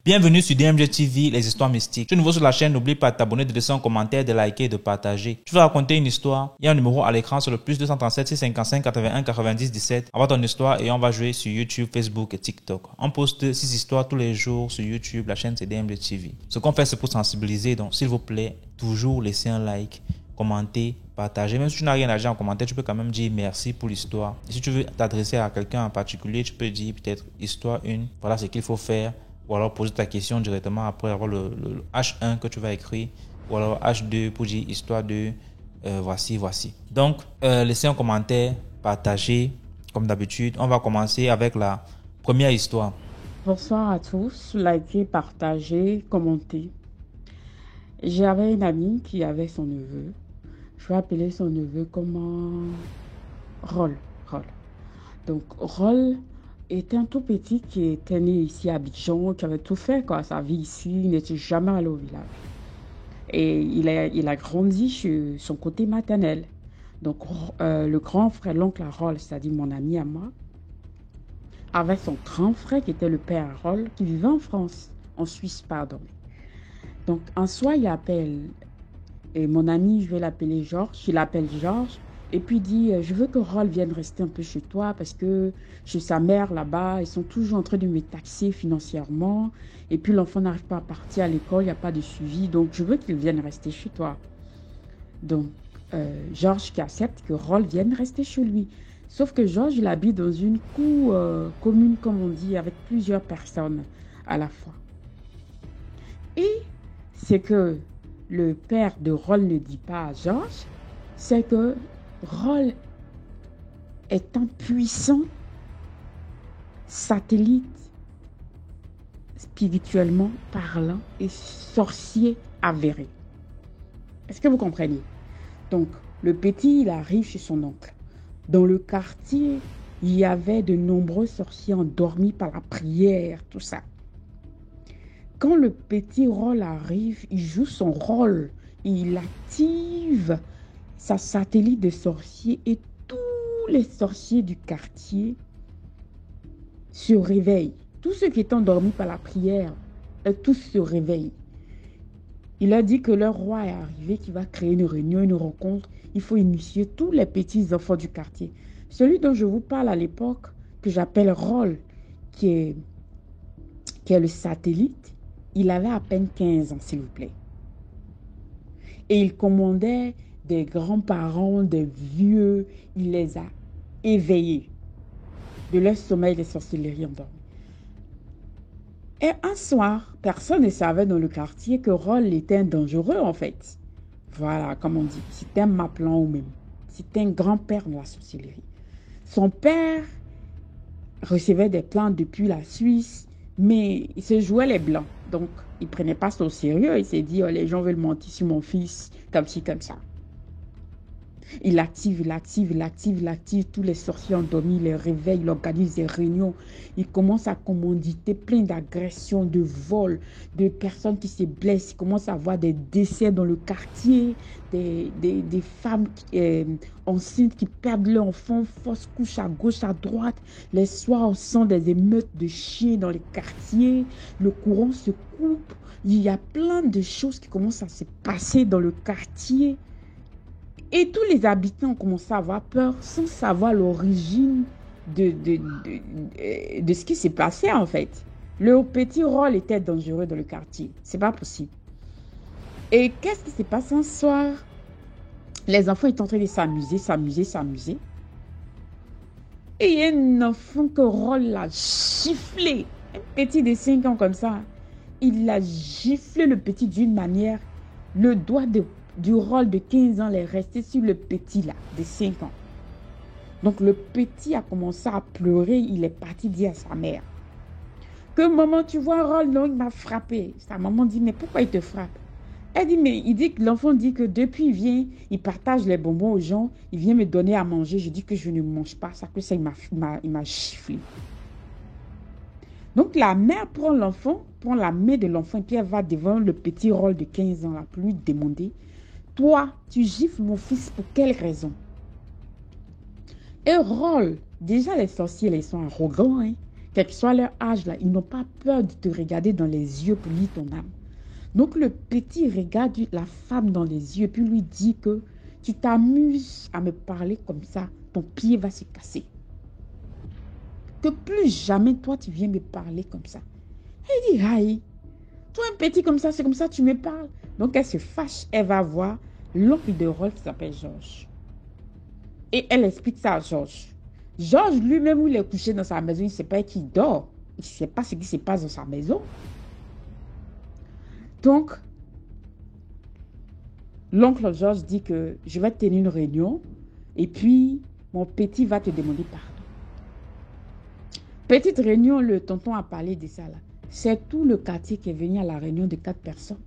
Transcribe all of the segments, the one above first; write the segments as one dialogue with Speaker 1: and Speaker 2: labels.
Speaker 1: Bienvenue sur DMG TV, les histoires mystiques. Si tu es nouveau sur la chaîne, n'oublie pas de t'abonner, de laisser un commentaire, de liker et de partager. Tu veux raconter une histoire? Il y a un numéro à l'écran sur le plus 237 655 81 90 17. Envoie ton histoire et on va jouer sur YouTube, Facebook et TikTok. On poste 6 histoires tous les jours sur YouTube, la chaîne c'est DMG TV. Ce qu'on fait c'est pour sensibiliser, donc s'il vous plaît, toujours laisser un like, commenter, partager. Même si tu n'as rien à dire en commentaire, tu peux quand même dire merci pour l'histoire. Et si tu veux t'adresser à quelqu'un en particulier, tu peux dire peut-être histoire 1, voilà ce qu'il faut faire. Ou alors poser ta question directement après avoir le H1 que tu vas écrire. Ou alors H2 pour dire histoire 2, voici. Donc, laissez un commentaire, partagez comme d'habitude. On va commencer avec la première histoire.
Speaker 2: Bonsoir à tous, likez, partagez, commentez. J'avais une amie qui avait son neveu. Je vais appeler son neveu comment Rol. Donc, Rol était un tout petit qui était né ici à Abidjan, qui avait tout fait, quoi, sa vie ici, il n'était jamais allé au village. Et il a grandi chez son côté maternel. Donc, le grand frère, l'oncle Harold, c'est-à-dire mon ami à moi, avec son grand frère qui était le père Harold, qui vivait en France, en Suisse, pardon. Donc, un soir, il appelle, et mon ami, je vais l'appeler Georges, il appelle Georges, et puis il dit, je veux que Harold vienne rester un peu chez toi parce que chez sa mère là-bas, ils sont toujours en train de me taxer financièrement. Et puis l'enfant n'arrive pas à partir à l'école, il n'y a pas de suivi. Donc je veux qu'il vienne rester chez toi. Donc Georges qui accepte que Harold vienne rester chez lui. Sauf que Georges, il habite dans une cour commune, comme on dit, avec plusieurs personnes à la fois. Et ce que le père de Harold ne dit pas à Georges, c'est que Harold est un puissant satellite spirituellement parlant et sorcier avéré. Est-ce que vous comprenez? Donc, le petit, il arrive chez son oncle. Dans le quartier, il y avait de nombreux sorciers endormis par la prière, tout ça. Quand le petit Harold arrive, il joue son rôle. Il active sa satellite de sorciers et tous les sorciers du quartier se réveillent. Tous ceux qui étaient endormis par la prière, tous se réveillent. Il a dit que leur roi est arrivé, qu'il va créer une réunion, une rencontre. Il faut initier tous les petits enfants du quartier. Celui dont je vous parle à l'époque, que j'appelle Rol, qui est le satellite, il avait à peine 15 ans, s'il vous plaît. Et il commandait des grands-parents, des vieux, il les a éveillés de leur sommeil, des sorcelleries endormies. Et un soir, personne ne savait dans le quartier que Rol était un dangereux en fait. Voilà, comme on dit, c'était un maplan ou même. C'était un grand-père de la sorcellerie. Son père recevait des plaintes depuis la Suisse, mais il se jouait les blancs. Donc, il ne prenait pas ça au sérieux. Il s'est dit, oh, les gens veulent mentir sur mon fils, comme ci, comme ça. Il active tous les sorciers endormis, il les réveille, il organise des réunions. Il commence à commanditer plein d'agressions, de vols, de personnes qui se blessent. Il commence à avoir des décès dans le quartier, des femmes enceintes qui perdent leur enfant, fausse couche à gauche, à droite. Les soirs, on sent des émeutes de chiens dans les quartiers. Le courant se coupe. Il y a plein de choses qui commencent à se passer dans le quartier. Et tous les habitants ont commencé à avoir peur sans savoir l'origine de ce qui s'est passé en fait. Le petit Rol était dangereux dans le quartier. C'est pas possible. Et qu'est-ce qui s'est passé un soir? Les enfants étaient en train de s'amuser. Et il y a un enfant que Rol l'a giflé. Un petit de 5 ans comme ça. Il a giflé le petit d'une manière. Le doigt du Rol de 15 ans est resté sur le petit là, de 5 ans. Donc le petit a commencé à pleurer, il est parti dire à sa mère que maman, tu vois Rol, non, il m'a frappé. Sa maman dit, mais pourquoi il te frappe? Elle dit, mais l'enfant dit que depuis il vient, il partage les bonbons aux gens, il vient me donner à manger, je dis que je ne mange pas, ça que ça il m'a giflé. Donc la mère prend l'enfant, prend la main de l'enfant et puis elle va devant le petit Rol de 15 ans là pour lui demander, toi, tu gifles mon fils pour quelle raison? Et rôle, déjà les sorciers, là, ils sont arrogants, hein. Quel que soit leur âge, là, ils n'ont pas peur de te regarder dans les yeux pour lire ton âme. Donc le petit regarde la femme dans les yeux, puis lui dit que tu t'amuses à me parler comme ça, ton pied va se casser. Que plus jamais toi tu viens me parler comme ça. Elle dit, aïe, toi un petit comme ça, c'est comme ça tu me parles. Donc elle se fâche, elle va voir l'oncle de Rolf qui s'appelle Georges. Et elle explique ça à Georges. Georges lui-même, où il est couché dans sa maison, il ne sait pas qu'il dort. Il ne sait pas ce qui se passe dans sa maison. Donc, l'oncle Georges dit que je vais tenir une réunion et puis mon petit va te demander pardon. Petite réunion, le tonton a parlé de ça là. C'est tout le quartier qui est venu à la réunion de 4 personnes.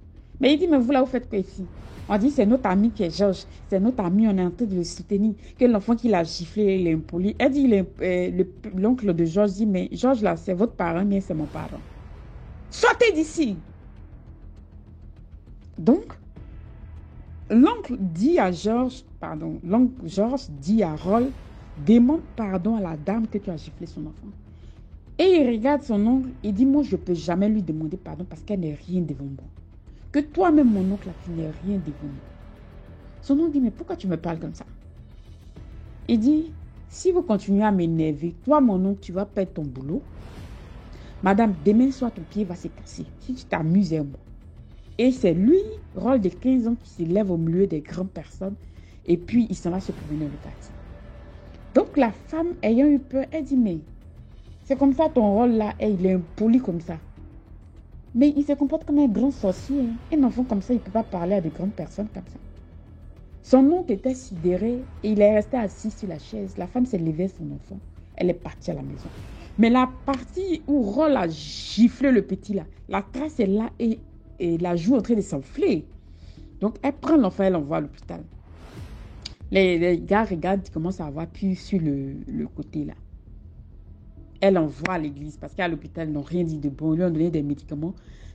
Speaker 2: Mais il dit, mais vous là, vous faites quoi ici? On dit, c'est notre ami qui est Georges. C'est notre ami, on est en train de le soutenir. Que l'enfant qui l'a giflé, il est impoli. Elle dit, l'oncle de Georges dit, mais Georges là, c'est votre parent, mais c'est mon parent. Sortez d'ici! Donc, l'oncle dit à Georges, pardon, l'oncle Georges dit à Rolf, demande pardon à la dame que tu as giflé son enfant. Et il regarde son oncle et dit, moi, je ne peux jamais lui demander pardon parce qu'elle n'est rien devant moi. Que toi-même, mon oncle, tu n'es rien devant moi. Son oncle dit, mais pourquoi tu me parles comme ça? Il dit, si vous continuez à m'énerver, toi, mon oncle, tu vas perdre ton boulot. Madame, demain soir, ton pied va se casser. Si tu t'amuses, moi. Et c'est lui, Rolf de 15 ans, qui se lève au milieu des grandes personnes. Et puis, il s'en va se promener dans le quartier. Donc, la femme, ayant eu peur, elle dit, mais c'est comme ça ton rôle là, et il est impoli comme ça. Mais il se comporte comme un grand sorcier. Hein. Un enfant comme ça, il ne peut pas parler à de grandes personnes comme ça. Son oncle était sidéré et il est resté assis sur la chaise. La femme s'est levée son enfant. Elle est partie à la maison. Mais la partie où Rolf a giflé le petit là, la trace est là et la joue en train de s'enfler. Donc, elle prend l'enfant, elle l'envoie à l'hôpital. Les gars regardent, ils commencent à avoir pu sur le côté là. Elle envoie à l'église parce qu'à l'hôpital, ils n'ont rien dit de bon. Ils lui ont donné des médicaments.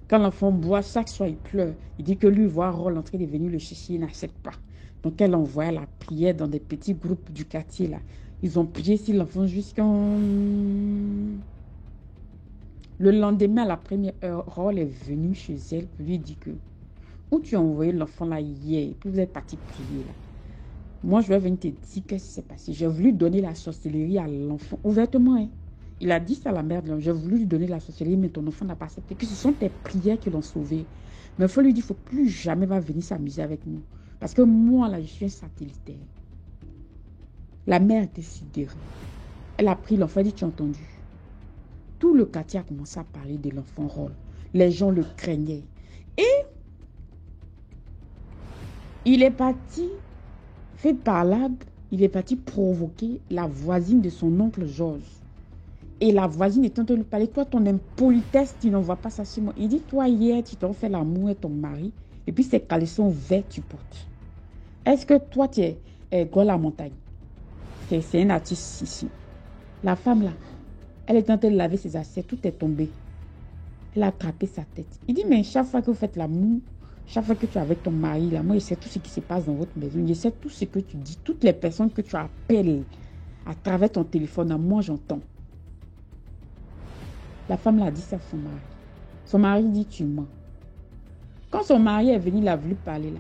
Speaker 2: Quand l'enfant boit, chaque soir, il pleure. Il dit que lui, voir Rolf en train de venir le chercher, il n'accepte pas. Donc, elle envoie la prière dans des petits groupes du quartier là. Ils ont prié sur l'enfant jusqu'en... Le lendemain, à la première heure, Rolf est venu chez elle pour lui dire que où tu as envoyé l'enfant là hier, puis vous êtes parti prier là. Moi, je vais venir te dire qu'est-ce qui s'est passé. J'ai voulu donner la sorcellerie à l'enfant ouvertement. Hein. Il a dit ça à la mère de l'enfant. J'ai voulu lui donner la sorcellerie, mais ton enfant n'a pas accepté. Que ce sont tes prières qui l'ont sauvé. Mais il faut lui dire, il ne faut plus jamais va venir s'amuser avec nous. Parce que moi, là, je suis un satellitaire. La mère était sidérée. Elle a pris l'enfant, elle dit, tu as entendu? Tout le quartier a commencé à parler de l'enfant Rolf. Les gens le craignaient. Et il est parti, fait parlade, il est parti provoquer la voisine de son oncle Georges. Et la voisine est en train de lui parler, toi, ton impolitesse, tu n'envoies pas ça sur moi. Il dit, toi, hier, tu t'en fait l'amour avec ton mari, et puis ces caleçons verts, tu portes. Est-ce que toi, tu es Gaulle à montagne? C'est un artiste ici. La femme, là, elle est en train de laver ses assiettes, tout est tombé. Elle a attrapé sa tête. Il dit, mais chaque fois que vous faites l'amour, chaque fois que tu es avec ton mari, là, moi, je sais tout ce qui se passe dans votre maison. Je sais tout ce que tu dis, toutes les personnes que tu appelles à travers ton téléphone, là, moi, j'entends. La femme l'a dit ça à son mari. Son mari dit, tu mens. Quand son mari est venu, il a voulu parler là.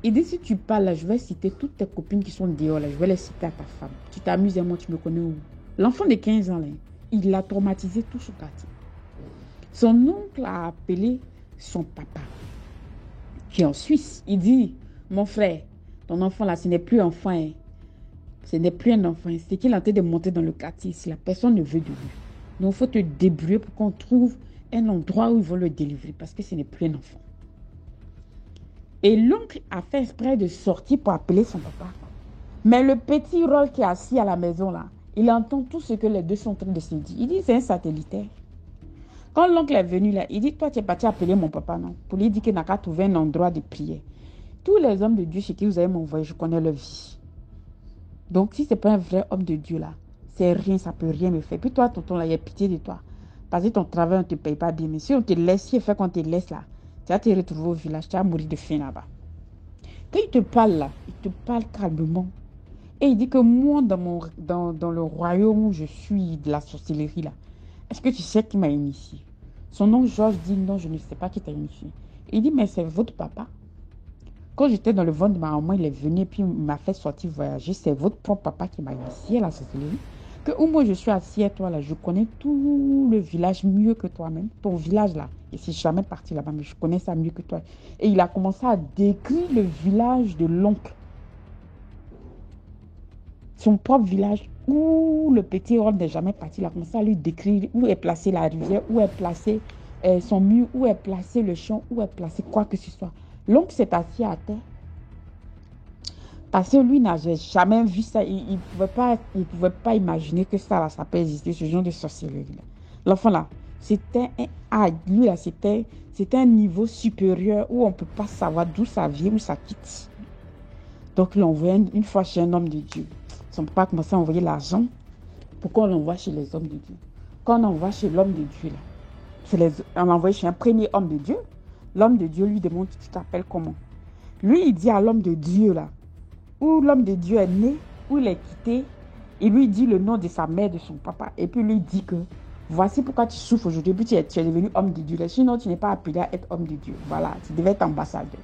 Speaker 2: Il dit, si tu parles là, je vais citer toutes tes copines qui sont dehors là. Je vais les citer à ta femme. Tu t'amuses et moi, tu me connais où? L'enfant de 15 ans là, il l'a traumatisé tout ce quartier. Son oncle a appelé son papa, qui est en Suisse. Il dit, mon frère, ton enfant là, ce n'est plus un enfant. Hein. Ce n'est plus un enfant. C'est qu'il est en train de monter dans le quartier. Si la personne ne veut de lui. Donc, il faut te débrouiller pour qu'on trouve un endroit où ils vont le délivrer. Parce que ce n'est plus un enfant. Et l'oncle a fait exprès de sortir pour appeler son papa. Mais le petit Rolf qui est assis à la maison là, il entend tout ce que les deux sont en train de se dire. Il dit, c'est un satellitaire. Quand l'oncle est venu là, il dit, toi, tu es parti appeler mon papa, non? Pour lui dire qu'il n'a qu'à trouver un endroit de prière. Tous les hommes de Dieu chez qui vous allez m'envoyer, je connais leur vie. Donc, si ce n'est pas un vrai homme de Dieu là, c'est rien, ça ne peut rien me faire. Puis toi, tonton, là, il y a pitié de toi. Parce que ton travail, on ne te paye pas bien. Mais si on te laisse, si il fait qu'on te laisse là, tu vas te retrouver au village, tu vas mourir de faim là-bas. Quand il te parle là, il te parle calmement. Et il dit que moi, dans le royaume où je suis de la sorcellerie, là, est-ce que tu sais qui m'a initié? Son nom, Georges, dit non, je ne sais pas qui t'a initié. Il dit, mais c'est votre papa. Quand j'étais dans le ventre de ma maman, il est venu et puis il m'a fait sortir voyager. C'est votre propre papa qui m'a initié à la sorcellerie. Que où moi je suis assis à toi là, je connais tout le village mieux que toi-même. Ton village là, et si je suis jamais parti là-bas, mais je connais ça mieux que toi. Et il a commencé à décrire le village de l'oncle. Son propre village où le petit Rod n'est jamais parti. Il a commencé à lui décrire où est placée la rivière, où est placé son mur, où est placé le champ, où est placé quoi que ce soit. L'oncle s'est assis à terre. Parce que lui n'avait jamais vu ça. Il ne pouvait pas imaginer que ça, là, ça peut exister, ce genre de sorcellerie. L'enfant là, c'était lui là, c'était un niveau supérieur où on ne peut pas savoir d'où ça vient, où ça quitte. Donc, il l'envoyait une fois chez un homme de Dieu. Son papa a commencé à envoyer l'argent pour qu'on l'envoie chez les hommes de Dieu. Quand on envoie chez l'homme de Dieu, là, on l'envoie chez un premier homme de Dieu. L'homme de Dieu lui demande, tu t'appelles comment? Lui, il dit à l'homme de Dieu, là, où l'homme de Dieu est né, où il est quitté, il lui dit le nom de sa mère, de son papa. Et puis, lui dit que, voici pourquoi tu souffres aujourd'hui. Puis, tu es devenu homme de Dieu. Sinon, tu n'es pas appelé à être homme de Dieu. Voilà, tu devais être ambassadeur.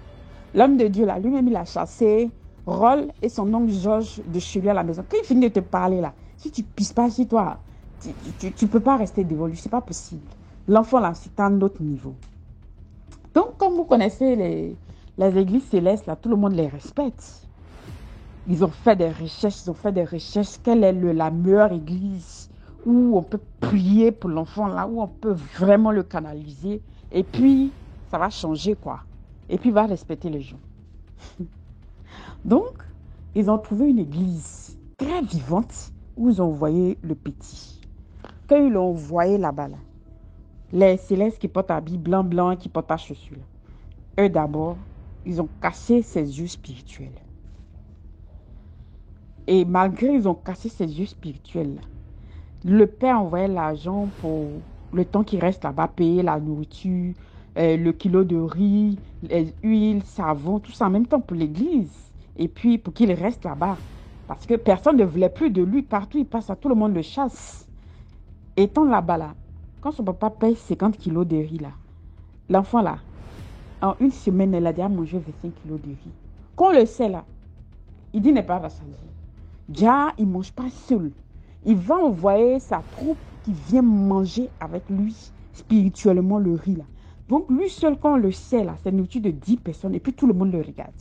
Speaker 2: L'homme de Dieu, là, lui-même, il a chassé Roll et son oncle Georges de chez lui à la maison. Quand il finit de te parler là, si tu ne pisses pas chez toi, tu ne peux pas rester devant lui. Ce n'est pas possible. L'enfant là, c'est un autre niveau. Donc, comme vous connaissez les églises célestes, là, tout le monde les respecte. Ils ont fait des recherches. Quelle est la meilleure église où on peut prier pour l'enfant là, où on peut vraiment le canaliser. Et puis, ça va changer quoi. Et puis, il va respecter les gens. Donc, ils ont trouvé une église très vivante où ils ont envoyé le petit. Quand ils l'ont envoyé là-bas, là, les célestes qui portent habits blanc, qui portent à chaussures, eux d'abord, ils ont cassé ses yeux spirituels. Et malgré ils ont cassé ses yeux spirituels, là, le père envoyait l'argent pour le temps qu'il reste là-bas, payer la nourriture, le kilo de riz, les huiles, savon, tout ça en même temps pour l'église. Et puis, pour qu'il reste là-bas. Parce que personne ne voulait plus de lui. Partout, il passe, à tout le monde le chasse. Étant là-bas, là, quand son papa paye 50 kilos de riz, là, l'enfant, là, en une semaine, elle a déjà mangé 25 kilos de riz. Quand on le sait, là, il dit n'est pas rassasié. Déjà, il ne mange pas seul. Il va envoyer sa troupe qui vient manger avec lui spirituellement le riz, là. Donc, lui seul, quand on le sait, là, c'est une nourriture de 10 personnes. Et puis, tout le monde le regarde.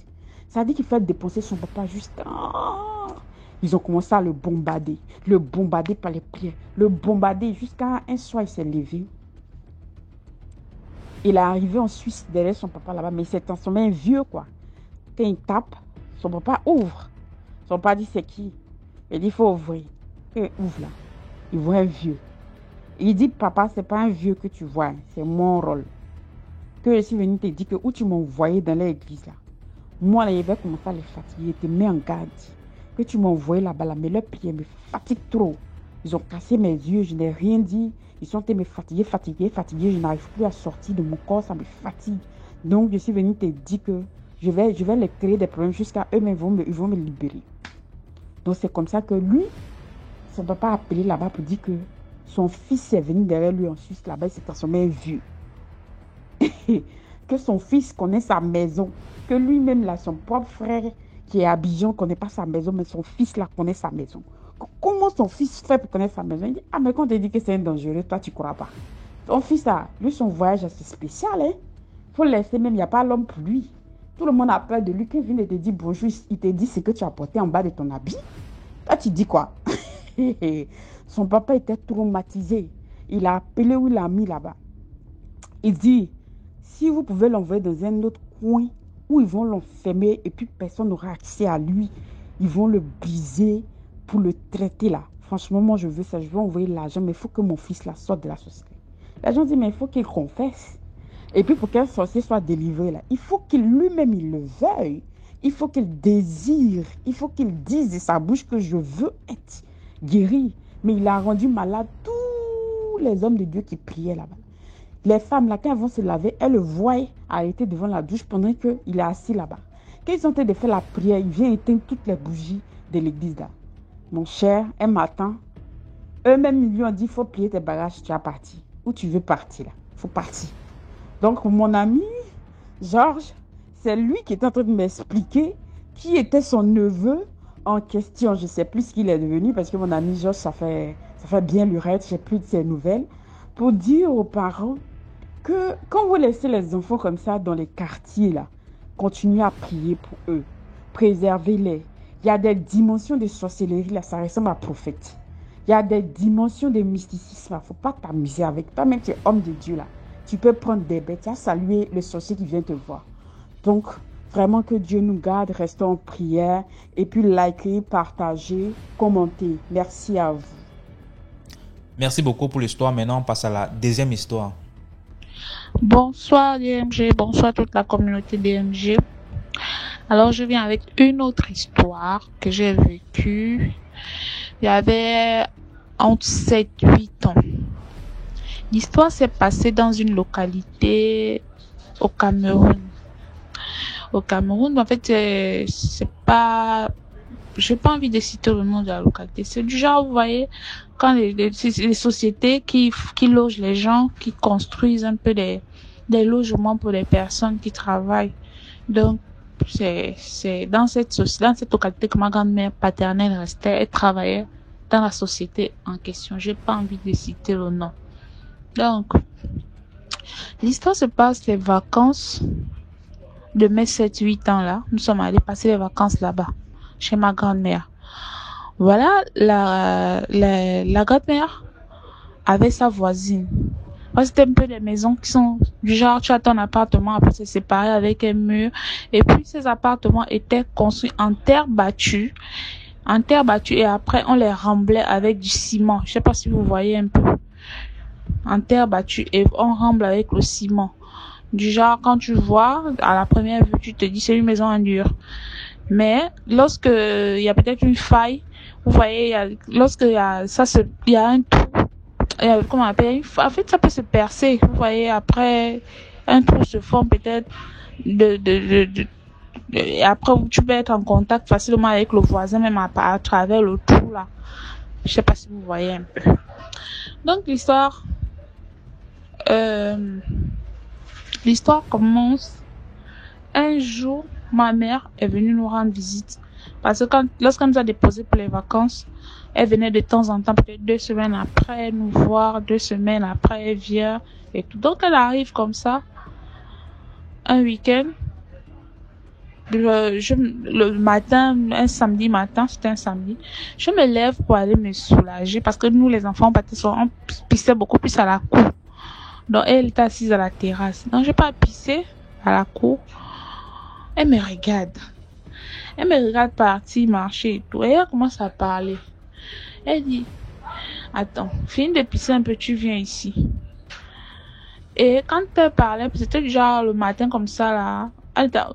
Speaker 2: Ça dit qu'il fait dépenser son papa jusqu'à... Ils ont commencé à le bombarder par les prières, le bombarder jusqu'à un soir, il s'est levé. Il est arrivé en Suisse derrière son papa là-bas, mais il s'est transformé en vieux, quoi. Quand il tape, son papa ouvre. Son papa dit, c'est qui? Il dit, il faut ouvrir. Il ouvre là. Il voit un vieux. Il dit, papa, c'est pas un vieux que tu vois, c'est mon rôle. Que je suis venu te dire que où tu m'as envoyé dans l'église là. Moi, là, il va commencer à les fatiguer. Il te met en garde. Que tu m'as envoyé là-bas, là, mais leur prière me fatigue trop. Ils ont cassé mes yeux, je n'ai rien dit. Ils sont me fatiguer. Je n'arrive plus à sortir de mon corps, ça me fatigue. Donc, je suis venu te dire que je vais les créer des problèmes jusqu'à eux-mêmes, ils vont me libérer. Donc, c'est comme ça que lui, son papa a appelé là-bas pour dire que son fils est venu derrière lui en Suisse, là-bas, il s'est transformé en vieux. Que son fils connaît sa maison, que lui-même, là, son propre frère qui est à Abidjan, ne connaît pas sa maison, mais son fils, là, connaît sa maison. Comment son fils fait pour connaître sa maison? Il dit, ah, mais quand on te dit que c'est un dangereux, toi, tu ne crois pas. Son fils, là, lui, son voyage, c'est spécial, hein. Il faut le laisser même, il n'y a pas l'homme pour lui. Tout le monde a peur de lui. Quand il vient de te dire bonjour, il te dit ce que tu as porté en bas de ton habit. Toi, tu dis quoi? Son papa était traumatisé. Il a appelé où il l'a mis là-bas. Il dit, si vous pouvez l'envoyer dans un autre coin où ils vont l'enfermer et puis personne n'aura accès à lui, ils vont le briser pour le traiter là. Franchement, moi, je veux ça. Je veux envoyer l'argent, mais il faut que mon fils là sorte de la société. L'agent dit, mais il faut qu'il confesse. Et puis, pour qu'un sorcier soit délivré là, il faut qu'il lui-même, il le veuille. Il faut qu'il désire. Il faut qu'il dise de sa bouche que je veux être guéri. Mais il a rendu malade tous les hommes de Dieu qui priaient là-bas. Les femmes, là, quand elles vont se laver, elles le voient arrêter devant la douche pendant qu'il est assis là-bas. Quand ils sont en train de faire la prière, il vient éteindre toutes les bougies. de l'église là. Mon cher, un matin, eux-mêmes ils lui ont dit, il faut plier tes bagages, tu as parti. Où tu veux partir là? Il faut partir. Donc mon ami, Georges, c'est lui qui est en train de m'expliquer qui était son neveu en question. Je ne sais plus ce qu'il est devenu parce que mon ami Georges, ça fait bien lurette, je n'ai plus de ses nouvelles. Pour dire aux parents que quand vous laissez les enfants comme ça dans les quartiers là, continuez à prier pour eux, préservez-les. Il y a des dimensions de sorcellerie là, ça ressemble à prophète. Il y a des dimensions de mysticisme là, il ne faut pas t'amuser avec toi-même, tu es homme de Dieu là. Tu peux prendre des bêtes, tu as salué le sorcier qui vient te voir. Donc, vraiment que Dieu nous garde, restons en prière et puis likez, partagez, commentez. Merci à vous.
Speaker 1: Merci beaucoup pour l'histoire. Maintenant, on passe à la deuxième histoire.
Speaker 3: Bonsoir DMG, bonsoir toute la communauté DMG. Alors je viens avec une autre histoire que j'ai vécue. Il y avait entre 7 et 8 ans. L'histoire s'est passée dans une localité au Cameroun. Au Cameroun, en fait, c'est pas... J'ai pas envie de citer le nom de la localité. C'est du genre, vous voyez, quand les sociétés qui logent les gens, qui construisent un peu des logements pour les personnes qui travaillent. Donc, c'est dans cette localité que ma grand-mère paternelle restait et travaillait dans la société en question. J'ai pas envie de citer le nom. Donc, l'histoire se passe les vacances de mes 7-8 ans là. Nous sommes allés passer les vacances là-bas, chez ma grand-mère. Voilà, la grand-mère avait sa voisine. C'était un peu des maisons qui sont du genre, tu as ton appartement, après c'est séparé avec un mur. Et puis ces appartements étaient construits en terre battue. Et après on les remblait avec du ciment. Je sais pas si vous voyez un peu. En terre battue et on remble avec le ciment. Du genre, quand tu vois, à la première vue, tu te dis c'est une maison en dur. Mais lorsque il y a peut-être une faille, vous voyez, lorsque il y a un trou, comment on appelle, en fait ça peut se percer. Vous voyez, après un trou se forme peut-être et après tu peux être en contact facilement avec le voisin même à travers le trou là. Je sais pas si vous voyez un peu. Donc l'histoire commence. Un jour, ma mère est venue nous rendre visite. Parce que lorsqu'elle nous a déposé pour les vacances, elle venait de temps en temps, peut-être 2 semaines après, nous voir, 2 semaines après, elle vient et tout. Donc elle arrive comme ça, un week-end. Le matin, un samedi matin, c'était un samedi, je me lève pour aller me soulager parce que nous, les enfants, on pissait beaucoup plus à la cour. Donc, elle était assise à la terrasse. Donc, je pas pisser à la cour. Elle me regarde. Elle me regarde partir, marcher et tout. Et elle commence à parler. Elle dit, attends, finis de pisser un peu, tu viens ici. Et quand elle parlait, c'était genre le matin comme ça, là,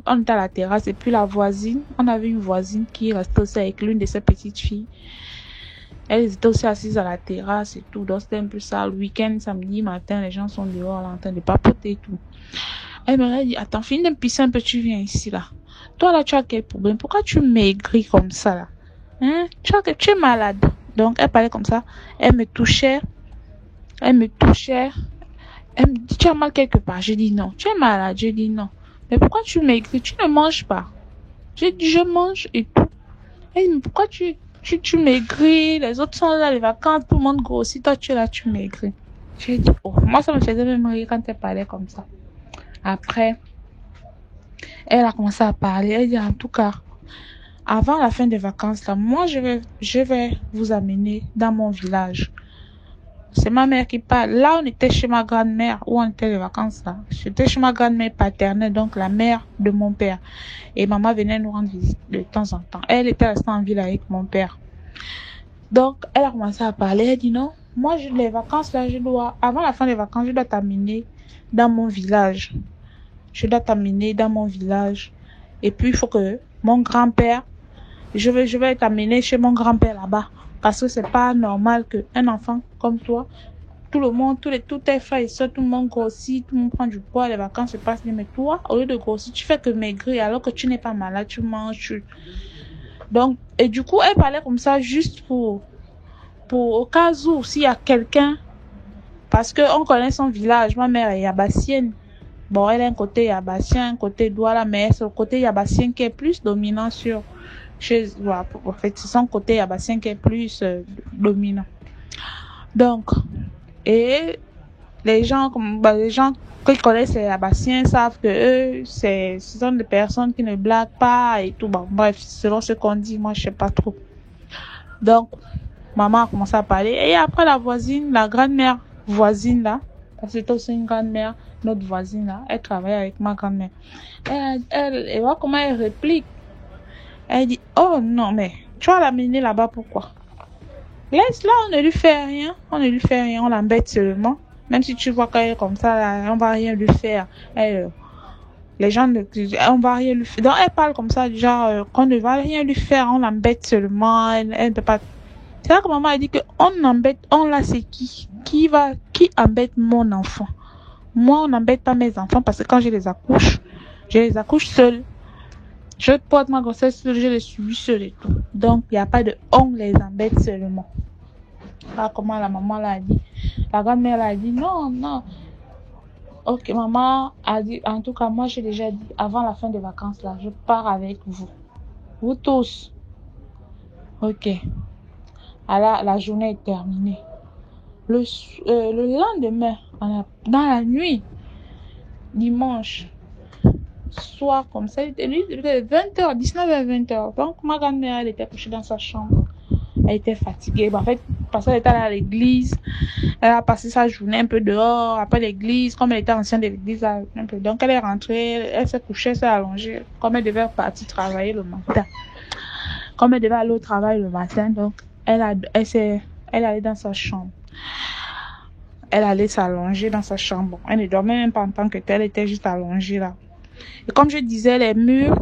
Speaker 3: on était à la terrasse et puis on avait une voisine qui restait aussi avec l'une de ses petites filles. Elles étaient aussi assises à la terrasse et tout. Donc c'était un peu ça. Le week-end, samedi matin, les gens sont dehors là, en train de papoter et tout. Elle me dit, attends, finis de me pisser un peu, tu viens ici là. Toi là, tu as quel problème? Pourquoi tu maigris comme ça là? Hein? Tu es malade. Donc elle parlait comme ça. Elle me touchait. Elle me dit, tu as mal quelque part? J'ai dit non. Tu es malade? J'ai dit non. Mais pourquoi tu maigris? Tu ne manges pas? J'ai dit, je mange et tout. Elle dit, mais pourquoi tu maigris? Les autres sont là, les vacances, tout le monde grossit. Toi, tu es là, tu maigris. J'ai dit, oh, moi, ça me faisait même rire quand elle parlait comme ça. Après, elle a commencé à parler. Elle dit, en tout cas, avant la fin des vacances, là, moi, je vais vous amener dans mon village. C'est ma mère qui parle. Là, on était chez ma grand-mère, où on était les vacances, là. J'étais chez ma grand-mère paternelle, donc la mère de mon père. Et maman venait nous rendre visite de temps en temps. Elle était restée en ville avec mon père. Donc, elle a commencé à parler. Elle dit non, moi, les vacances, là, avant la fin des vacances, je dois t'amener dans mon village. Et puis, il faut que mon grand-père, je vais t'amener chez mon grand-père là-bas. Parce que c'est pas normal qu'un enfant comme toi, tout le monde, tous tes frères et soeurs, tout le monde grossit, tout le monde prend du poids, les vacances se passent bien. Mais toi, au lieu de grossir, tu fais que maigrir alors que tu n'es pas malade, tu manges, Donc, et du coup, elle parlait comme ça juste pour au cas où, s'il y a quelqu'un, parce que on connaît son village, ma mère est yabassienne. Bon, elle a un côté yabassien, un côté Douala, mais c'est le côté yabassien qui est plus dominant voilà, en fait, c'est son côté yabassien qui est plus dominant. Donc, et les gens qui connaissent les yabassiens savent que eux, ce sont des personnes qui ne blaguent pas et tout. Bon, bref, selon ce qu'on dit, moi, je sais pas trop. Donc, maman a commencé à parler. Et après, la voisine, la grand-mère voisine là, parce que c'était aussi une grand-mère, notre voisine là, elle travaillait avec ma grand-mère. Elle voit comment elle réplique. Elle dit, oh non, mais tu vas l'amener là-bas, pourquoi? Laisse-la, on ne lui fait rien. On ne lui fait rien, on l'embête seulement. Même si tu vois qu'elle est comme ça, là, on va rien lui faire. Les gens, on va rien lui faire. Donc, elle parle comme ça, genre, qu'on ne va rien lui faire, on l'embête seulement, elle ne peut pas. C'est là que maman a dit que c'est qui embête mon enfant. Moi, on n'embête pas mes enfants parce que quand je les accouche seule. Je porte ma grossesse seule, je les suis seule et tout. Donc, il n'y a pas de on les embête seulement. Là, comment la maman l'a dit. La grand-mère l'a dit, non. Ok, maman a dit, en tout cas, moi, j'ai déjà dit, avant la fin des vacances, là, je pars avec vous. Vous tous. Ok. Alors, la journée est terminée. Le lendemain, dans la nuit, dimanche, soir comme ça, il était 20h, 19h, 20h. Donc, ma grand-mère, elle était couchée dans sa chambre. Elle était fatiguée. En fait, parce qu'elle était allée à l'église, elle a passé sa journée un peu dehors, après l'église, comme elle était ancienne de l'église, un peu. Donc, elle est rentrée, elle s'est couchée, elle s'est allongée, comme elle devait partir travailler le matin. Comme elle devait aller au travail le matin, donc, elle allait dans sa chambre. Elle allait s'allonger dans sa chambre. Elle ne dormait même pas en tant que telle, elle était juste allongée là. Et comme je disais, les murs,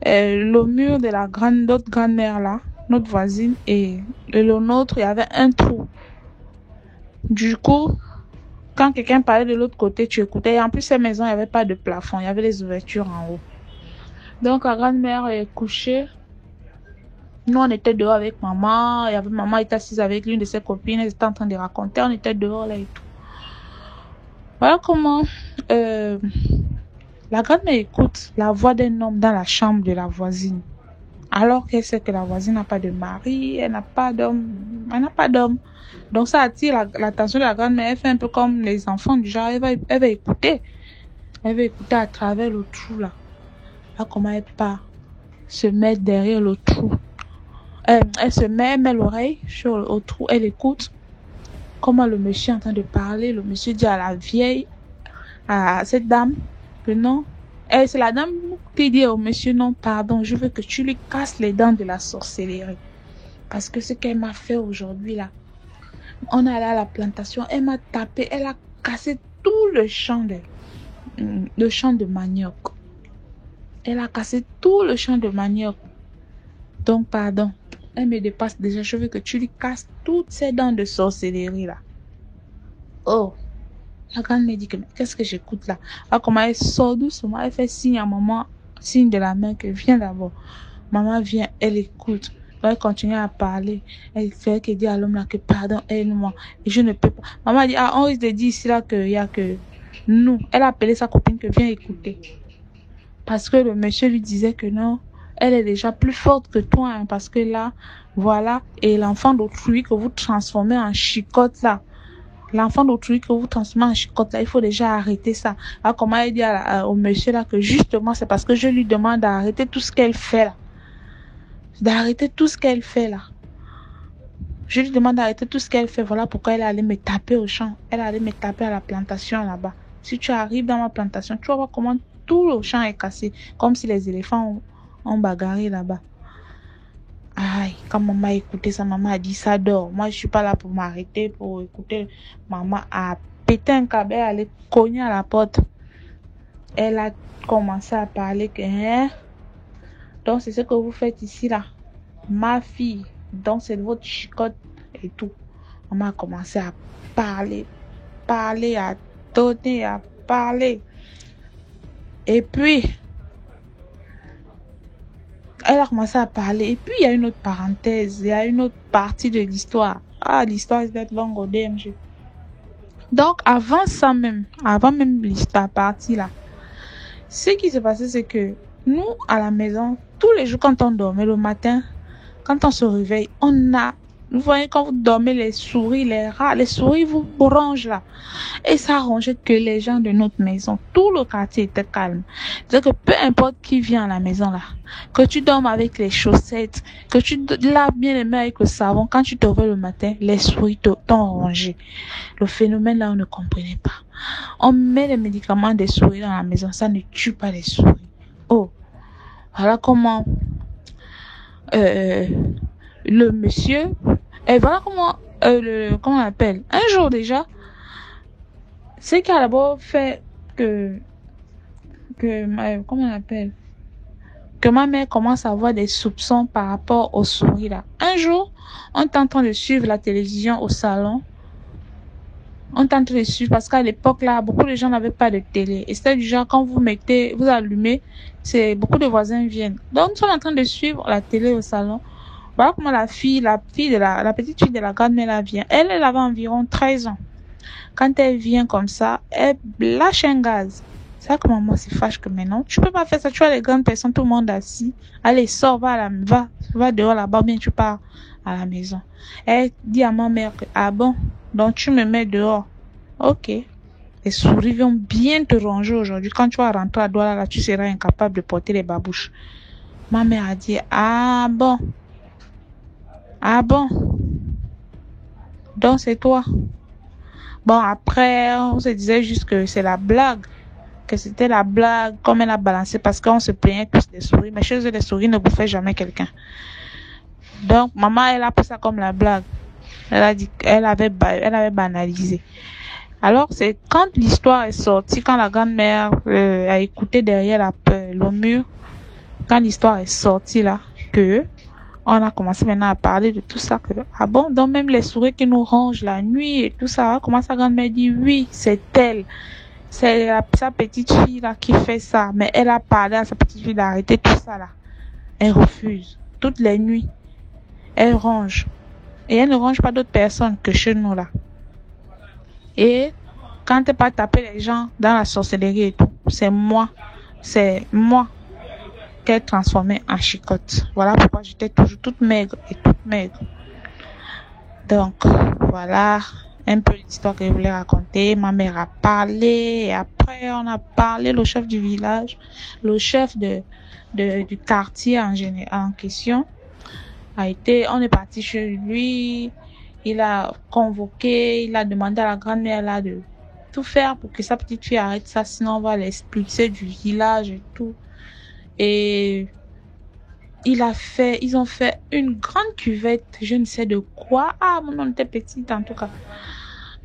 Speaker 3: le mur de notre grand-mère là, notre voisine et le nôtre, il y avait un trou. Du coup, quand quelqu'un parlait de l'autre côté, tu écoutais. Et en plus, ces maisons, il n'y avait pas de plafond, il y avait les ouvertures en haut. Donc, la grand-mère est couchée. Nous, on était dehors avec maman. Maman était assise avec l'une de ses copines. Elle était en train de raconter. On était dehors là et tout. Voilà comment la grand-mère écoute la voix d'un homme dans la chambre de la voisine. Alors qu'elle sait que la voisine n'a pas de mari, elle n'a pas d'homme. Donc ça attire l'attention de la grand-mère. Elle fait un peu comme les enfants du genre. Elle va écouter. Elle va écouter à travers le trou là. Là comment elle part. Se met derrière le trou. Elle se met l'oreille au trou. Elle écoute comment le monsieur est en train de parler. Le monsieur dit à la vieille, à cette dame, que non. C'est la dame qui dit au monsieur, non, pardon, je veux que tu lui casses les dents de la sorcellerie. Parce que ce qu'elle m'a fait aujourd'hui, là, on est allé à la plantation, elle m'a tapé, elle a cassé tout le champ de manioc. Elle a cassé tout le champ de manioc. Donc, pardon, elle me dépasse déjà, je veux que tu lui casses toutes ces dents de sorcellerie, là. Oh! La grande me dit que, qu'est-ce que j'écoute là? Alors, comment elle sort doucement, elle fait signe à maman, signe de la main que viens d'abord. Maman vient, elle écoute. Donc, elle continue à parler. Elle fait qu'elle dit à l'homme là que pardon, aide-moi. Et je ne peux pas. Maman dit, on risque de dire ici là qu'il y a que nous. Elle a appelé sa copine que viens écouter. Parce que le monsieur lui disait que non, elle est déjà plus forte que toi, hein, parce que là, voilà, et l'enfant d'autrui que vous transformez en chicotte là. L'enfant d'autrui que vous transformez en chicotte là, il faut déjà arrêter ça. Alors, comment elle dit au monsieur là que justement, c'est parce que je lui demande d'arrêter tout ce qu'elle fait là. D'arrêter tout ce qu'elle fait là. Je lui demande d'arrêter tout ce qu'elle fait. Voilà pourquoi elle allait me taper au champ. Elle allait me taper à la plantation là-bas. Si tu arrives dans ma plantation, tu vas voir comment tout le champ est cassé. Comme si les éléphants ont bagarré là-bas. Aïe, quand maman a écouté ça, maman a dit ça dort. Moi, je suis pas là pour m'arrêter, pour écouter. Maman a pété un câble, elle allait cogner à la porte. Elle a commencé à parler que, hein? Donc, c'est ce que vous faites ici, là. Ma fille, donc c'est votre chicotte et tout. Maman a commencé à parler, à donner, à parler. Et puis, elle a commencé à parler. Et puis, il y a une autre parenthèse. Il y a une autre partie de l'histoire. Ah, l'histoire est d'être longue au DMG. Donc, avant même l'histoire partie là, ce qui s'est passé, c'est que nous, à la maison, tous les jours, quand on dormait le matin, quand on se réveille, vous voyez, quand vous dormez, les souris, les rats, les souris vous rongent là. Et ça rongeait que les gens de notre maison. Tout le quartier était calme. C'est-à-dire que peu importe qui vient à la maison là, que tu dormes avec les chaussettes, que tu laves bien les mains avec le savon, quand tu te réveilles le matin, les souris t'ont rongé. Le phénomène là, on ne comprenait pas. On met les médicaments des souris dans la maison, ça ne tue pas les souris. Oh, voilà comment le monsieur, et voilà comment comment on appelle, un jour déjà, c'est qui a d'abord fait comment on appelle, que ma mère commence à avoir des soupçons par rapport aux souris là. Un jour, on est en train de suivre la télévision au salon. On est en train de suivre parce qu'à l'époque là, beaucoup de gens n'avaient pas de télé. Et c'était du genre, quand vous allumez, beaucoup de voisins viennent. Donc, nous sommes en train de suivre la télé au salon. Voilà comment la petite fille de la grand-mère là vient. Elle avait environ 13 ans. Quand elle vient comme ça, elle lâche un gaz. C'est ça que maman se fâche que maintenant, tu peux pas faire ça. Tu vois les grandes personnes, tout le monde assis. Allez, sors, va dehors là-bas, bien tu pars à la maison. Elle dit à ma mère que, ah bon, donc tu me mets dehors. Ok. Les souris vont bien te ronger aujourd'hui. Quand tu vas rentrer à Douala là, tu seras incapable de porter les babouches. Ma mère a dit, ah bon. Ah bon. Donc c'est toi. Bon, après, on se disait juste que c'est la blague. Que c'était la blague, comme elle a balancé, parce qu'on se plaignait tous des souris. Mais chez eux, les souris ne bouffaient jamais quelqu'un. Donc, maman, elle a pris ça comme la blague. Elle a dit, elle avait banalisé. Alors, c'est quand l'histoire est sortie, quand la grand-mère a écouté derrière le mur, quand l'histoire est sortie là, que on a commencé maintenant à parler de tout ça. Ah bon, donc même les souris qui nous rongent la nuit et tout ça, comment sa grand-mère dit oui, c'est elle. C'est sa petite fille là qui fait ça. Mais elle a parlé à sa petite fille d'arrêter tout ça là. Elle refuse. Toutes les nuits, elle ronge. Et elle ne ronge pas d'autres personnes que chez nous là. Et quand elle pas taper les gens dans la sorcellerie et tout, c'est moi qu'elle transformait en chicotte. Voilà pourquoi j'étais toujours toute maigre. Donc, voilà un peu l'histoire que je voulais raconter. Ma mère a parlé, et après on a parlé, le chef du village, le chef du quartier en question on est parti chez lui, il a convoqué, il a demandé à la grand-mère là de tout faire pour que sa petite fille arrête ça, sinon on va l'expulser du village et tout. Et ils ont fait une grande cuvette, je ne sais de quoi. Ah, mon nom était petite en tout cas.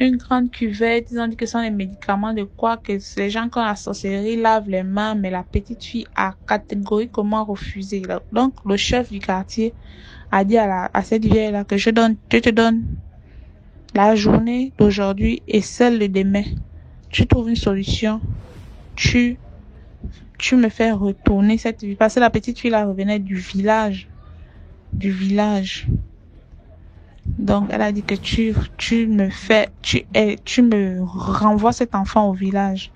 Speaker 3: Une grande cuvette, ils ont dit que ce sont des médicaments de quoi, que les gens qui ont la sorcellerie lavent les mains, mais la petite fille a catégoriquement refusé. Donc, le chef du quartier a dit à cette vieille-là que je te donne la journée d'aujourd'hui et celle de demain. Tu trouves une solution, tu me fais retourner cette vie. Parce que la petite fille là revenait du village. Donc, elle a dit que tu me renvoies cet enfant au village.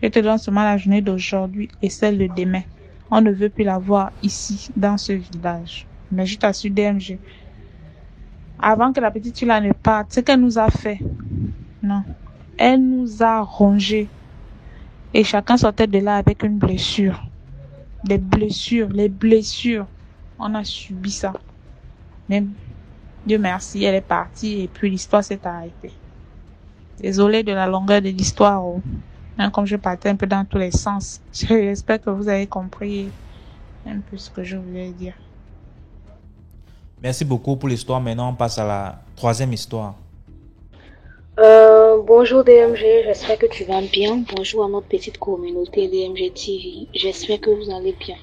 Speaker 3: Je te donne seulement la journée d'aujourd'hui et celle de demain. On ne veut plus la voir ici, dans ce village. Mais je t'assure, DMG, avant que la petite fille là ne parte, ce qu'elle nous a fait, non, elle nous a rongés. Et chacun sortait de là avec une blessure. Les blessures. On a subi ça. Mais Dieu merci, elle est partie et puis l'histoire s'est arrêtée. Désolée de la longueur de l'histoire. Même comme je partais un peu dans tous les sens. J'espère que vous avez compris un peu ce que je voulais dire.
Speaker 1: Merci beaucoup pour l'histoire. Maintenant, on passe à la troisième histoire.
Speaker 4: Bonjour DMG, j'espère que tu vas bien. Bonjour à notre petite communauté DMG TV. J'espère que vous allez bien.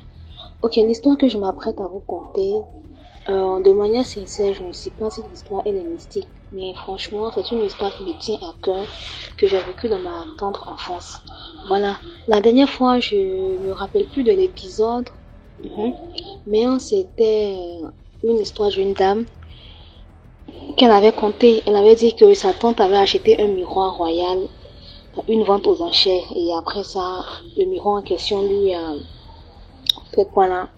Speaker 4: Ok, l'histoire que je m'apprête à vous conter, de manière sincère, je ne sais pas si l'histoire elle est mystique, mais franchement, c'est une histoire qui me tient à cœur, que j'ai vécue dans ma tendre enfance. Voilà, la dernière fois, je me rappelle plus de l'épisode, Mhm. Mais c'était une histoire d'une dame qu'elle avait contée. Elle avait dit que sa tante avait acheté un miroir royal à une vente aux enchères. Et après ça, le miroir en question lui a fait quoi là,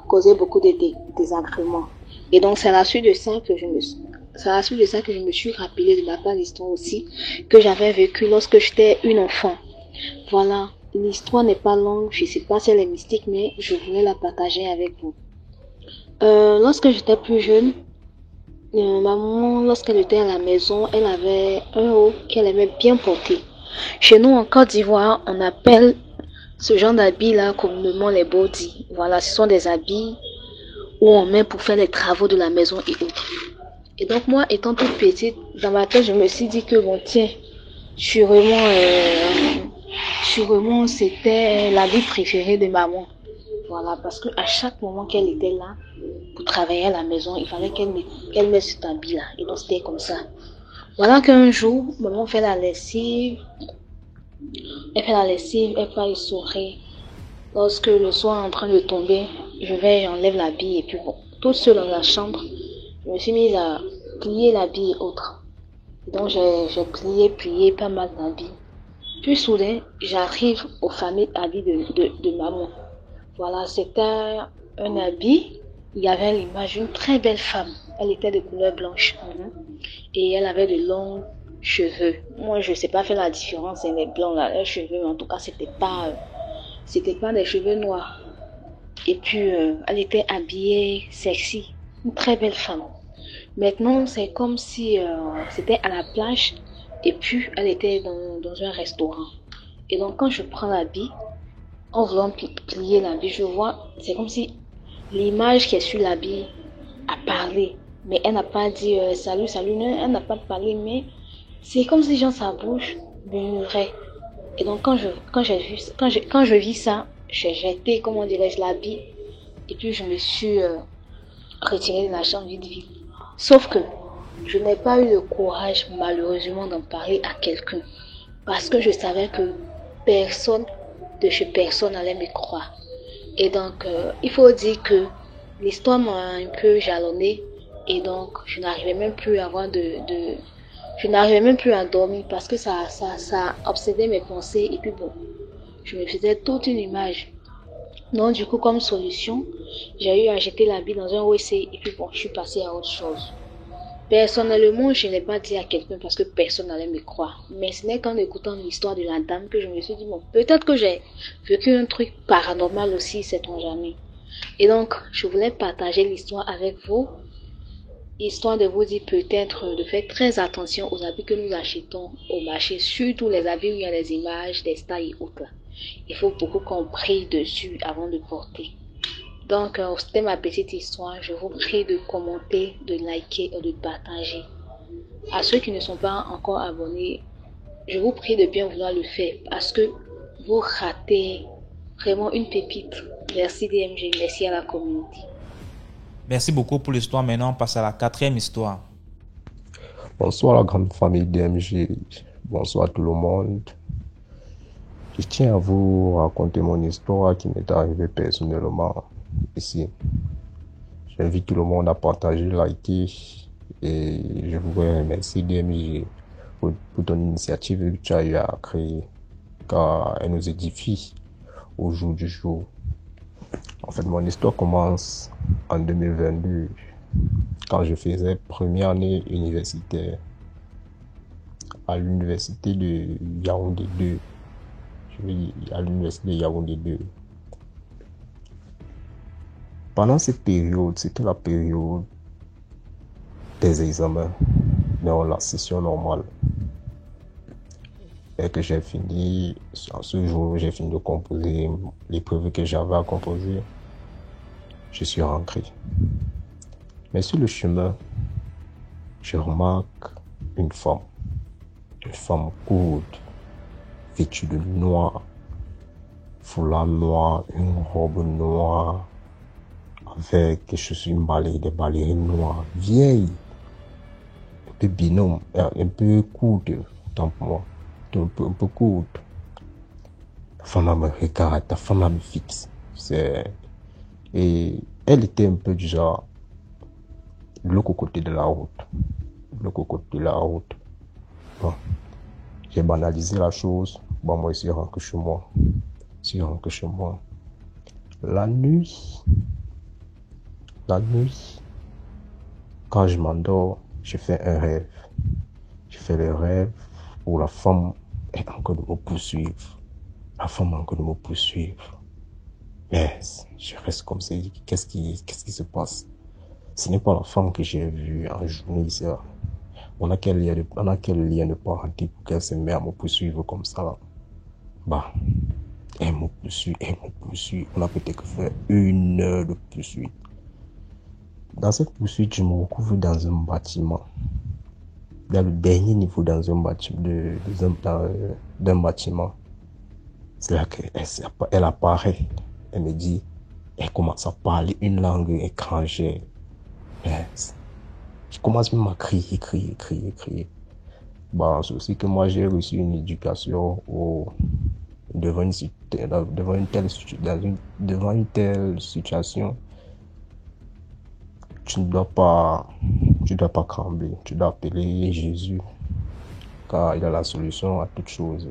Speaker 4: causé beaucoup de désagréments. Et donc c'est à la suite de ça que je me suis rappelé de la part d'histoire aussi que j'avais vécu lorsque j'étais une enfant. Voilà, l'histoire n'est pas longue, je sais pas si elle est mystique, mais je voulais la partager avec vous. Lorsque j'étais plus jeune, maman, lorsqu'elle était à la maison, elle avait un haut qu'elle aimait bien porter. Chez nous, en Côte d'Ivoire, on appelle ce genre d'habits-là communément les bodys. Voilà, ce sont des habits où on met pour faire les travaux de la maison et autres. Et donc moi, étant toute petite, dans ma tête, je me suis dit que bon, tiens, sûrement, c'était l'habit préféré de maman. Voilà, parce que à chaque moment qu'elle était là pour travailler à la maison, il fallait qu'elle mette cet habit-là. Et donc c'était comme ça. Voilà qu'un jour, maman fait la lessive, elle fait le sourire. Lorsque le soir est en train de tomber, j'enlève l'habit et puis bon, toute seule dans la chambre, je me suis mise à plier l'habit et autres. Donc j'ai plié pas mal d'habits. Puis soudain, j'arrive au fameux habit de maman. Voilà, c'était un habit, il y avait l'image d'une très belle femme. Elle était de couleur blanche. Et elle avait de longs cheveux. Moi, je sais pas faire la différence, les blancs là, les cheveux, mais en tout cas, c'était pas des cheveux noirs. Et puis, elle était habillée sexy. Une très belle femme. Maintenant, c'est comme si c'était à la plage et puis elle était dans un restaurant. Et donc, quand je prends l'habit, en voulant plier l'habit, je vois, c'est comme si l'image qui est sur l'habit a parlé. Mais elle n'a pas dit salut, salut, non, elle n'a pas parlé, mais c'est comme si sa bouche murmurait. Et donc, quand je vis ça, j'ai jeté, comment dirais-je, l'habit. Et puis, je me suis retirée de la chambre vite, vite. Sauf que je n'ai pas eu le courage, malheureusement, d'en parler à quelqu'un. Parce que je savais que personne de chez personne allait me croire. Et donc, il faut dire que l'histoire m'a un peu jalonnée. Et donc, je n'arrivais même plus à je n'arrivais même plus à dormir parce que ça obsédait mes pensées. Et puis bon, je me faisais toute une image. Donc, du coup, comme solution, j'ai eu à jeter l'habit dans un WC. Et puis bon, je suis passée à autre chose. Personnellement, je n'ai pas dit à quelqu'un parce que personne n'allait me croire. Mais ce n'est qu'en écoutant l'histoire de la dame que je me suis dit, bon, peut-être que j'ai vécu un truc paranormal aussi, sait-on jamais. Et donc, je voulais partager l'histoire avec vous, histoire de vous dire peut-être de faire très attention aux habits que nous achetons au marché, surtout les habits où il y a des images, des stars et autres. Il faut beaucoup qu'on prie dessus avant de porter. Donc, c'était ma petite histoire. Je vous prie de commenter, de liker et de partager. À ceux qui ne sont pas encore abonnés, je vous prie de bien vouloir le faire parce que vous ratez vraiment une pépite. Merci DMG, merci à la communauté.
Speaker 1: Merci beaucoup pour l'histoire. Maintenant, on passe à la 4e histoire.
Speaker 5: Bonsoir la grande famille DMG. Bonsoir tout le monde. Je tiens à vous raconter mon histoire qui m'est arrivée personnellement ici. J'invite tout le monde à partager, liker et je voudrais remercier DMG pour ton initiative que tu as eu à créer car elle nous édifie au jour du jour. En fait, mon histoire commence en 2022 quand je faisais première année universitaire à l'université de Yaoundé 2. À l'université de Yaoundé 2. Pendant cette période, c'était la période des examens dans la session normale. Et que j'ai fini, ce jour, j'ai fini de composer l'épreuve que j'avais à composer. Je suis rentré. Mais sur le chemin, je remarque une femme courte, vêtue de noir, foulard noir, une robe noire, avec des ballerines noires, vieilles, un peu binôme, un peu courte, tant pour moi, un peu courte. La femme me regarde, la femme me fixe. Et elle était un peu du genre, de l'autre côté de la route. De l'autre côté de la route. Bon, j'ai banalisé la chose. Bon, moi, je suis rentré chez moi. Je suis rentré chez moi. La nuit, quand je m'endors, je fais un rêve. Je fais le rêve où la femme est encore de me poursuivre. La femme est encore de me poursuivre. Mais je reste comme ça. Qu'est-ce qui se passe? Ce n'est pas la femme que j'ai vue en journée ici. On a quel lien de parenté pour qu'elle se mette à me poursuivre comme ça là? Bah, elle me poursuit. On a peut-être fait 1 heure de poursuite. Dans cette poursuite, je me retrouve dans un bâtiment. Dans le dernier niveau d'un bâtiment. C'est là qu'elle apparaît. Elle me dit, elle commence à parler une langue étrangère. Yes. Je commence même à crier. Bah, c'est aussi que moi j'ai reçu une éducation devant une telle situation. Tu ne dois pas trembler. Tu dois appeler Jésus, car il a la solution à toute chose.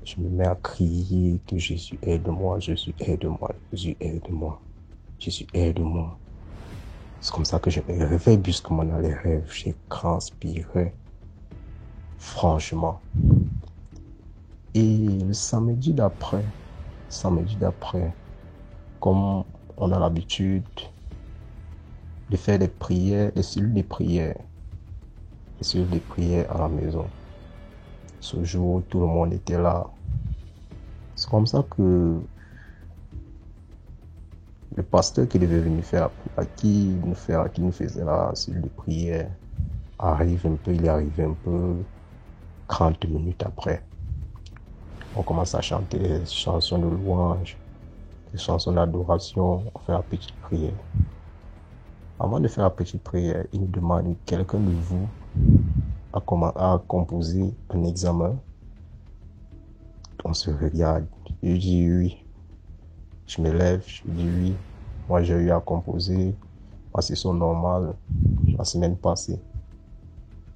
Speaker 5: Je me mets à crier que Jésus aide-moi, Jésus aide-moi, Jésus aide-moi, Jésus aide-moi. C'est comme ça que je me réveille brusquement dans les rêves. J'ai transpiré, franchement. Et le samedi d'après, comme on a l'habitude de faire des prières, des cellules de prière à la maison. Ce jour, tout le monde était là. C'est comme ça que le pasteur qui devait venir faire, qui nous faisait la cellule de prière, il est arrivé un peu 30 minutes après. On commence à chanter des chansons de louange, des chansons d'adoration, on fait la petite prière. Avant de faire la petite prière, il nous demande, quelqu'un de vous a composé un examen? On se regarde, je dis oui. Je me lève, je dis oui. Moi j'ai eu à composer ma session normale la semaine passée.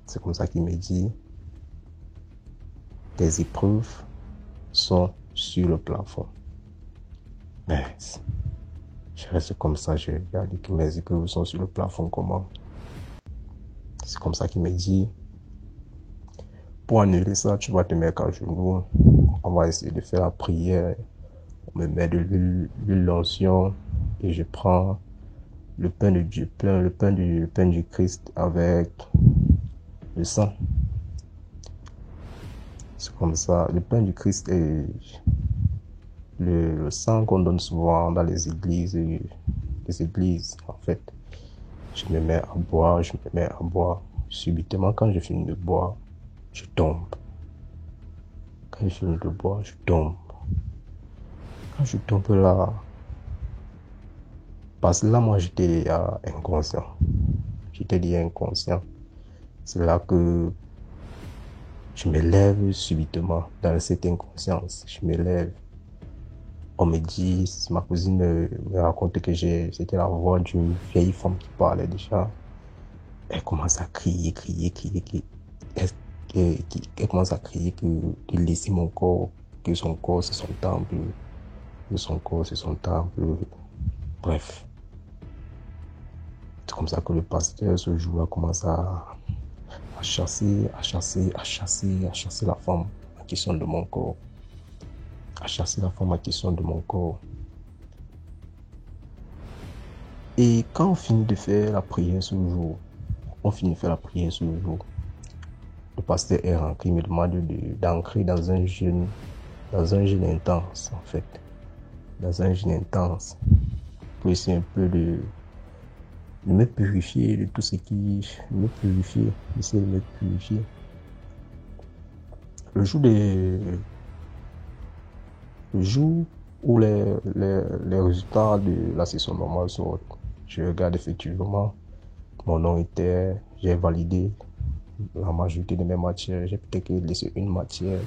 Speaker 5: C'est comme ça qu'il me dit, tes épreuves sont sur le plafond. Mais je reste comme ça, je regarde que mes épreuves sont sur le plafond comment? C'est comme ça qu'il me dit, pour annuler ça, tu vas te mettre à genoux. On va essayer de faire la prière. On me met de l'huile l'onction et je prends le pain de Dieu, le pain du Christ avec le sang. C'est comme ça, le pain du Christ et le sang qu'on donne souvent dans les églises en fait. Je me mets à boire. Subitement, quand je finis de boire, je tombe. Quand je tombe là, parce que là, moi, j'étais inconscient. C'est là que je me lève subitement dans cette inconscience. Je me lève. On me dit, ma cousine me raconte que c'était la voix d'une vieille femme qui parlait déjà. Elle commence à crier. Elle commence à crier de laisser mon corps, que son corps c'est son temple. Bref. C'est comme ça que le pasteur ce jour-là commence à chasser la femme à question de mon corps. Et quand on finit de faire la prière ce jour, le pasteur est rentré, il me demande d'ancrer dans un jeûne intense en fait. Pour essayer un peu de me purifier de tout ce qui me purifie, essayer de me purifier. Le jour où les résultats de la session normale sortent, je regarde effectivement, j'ai validé la majorité de mes matières. J'ai peut-être laissé une matière.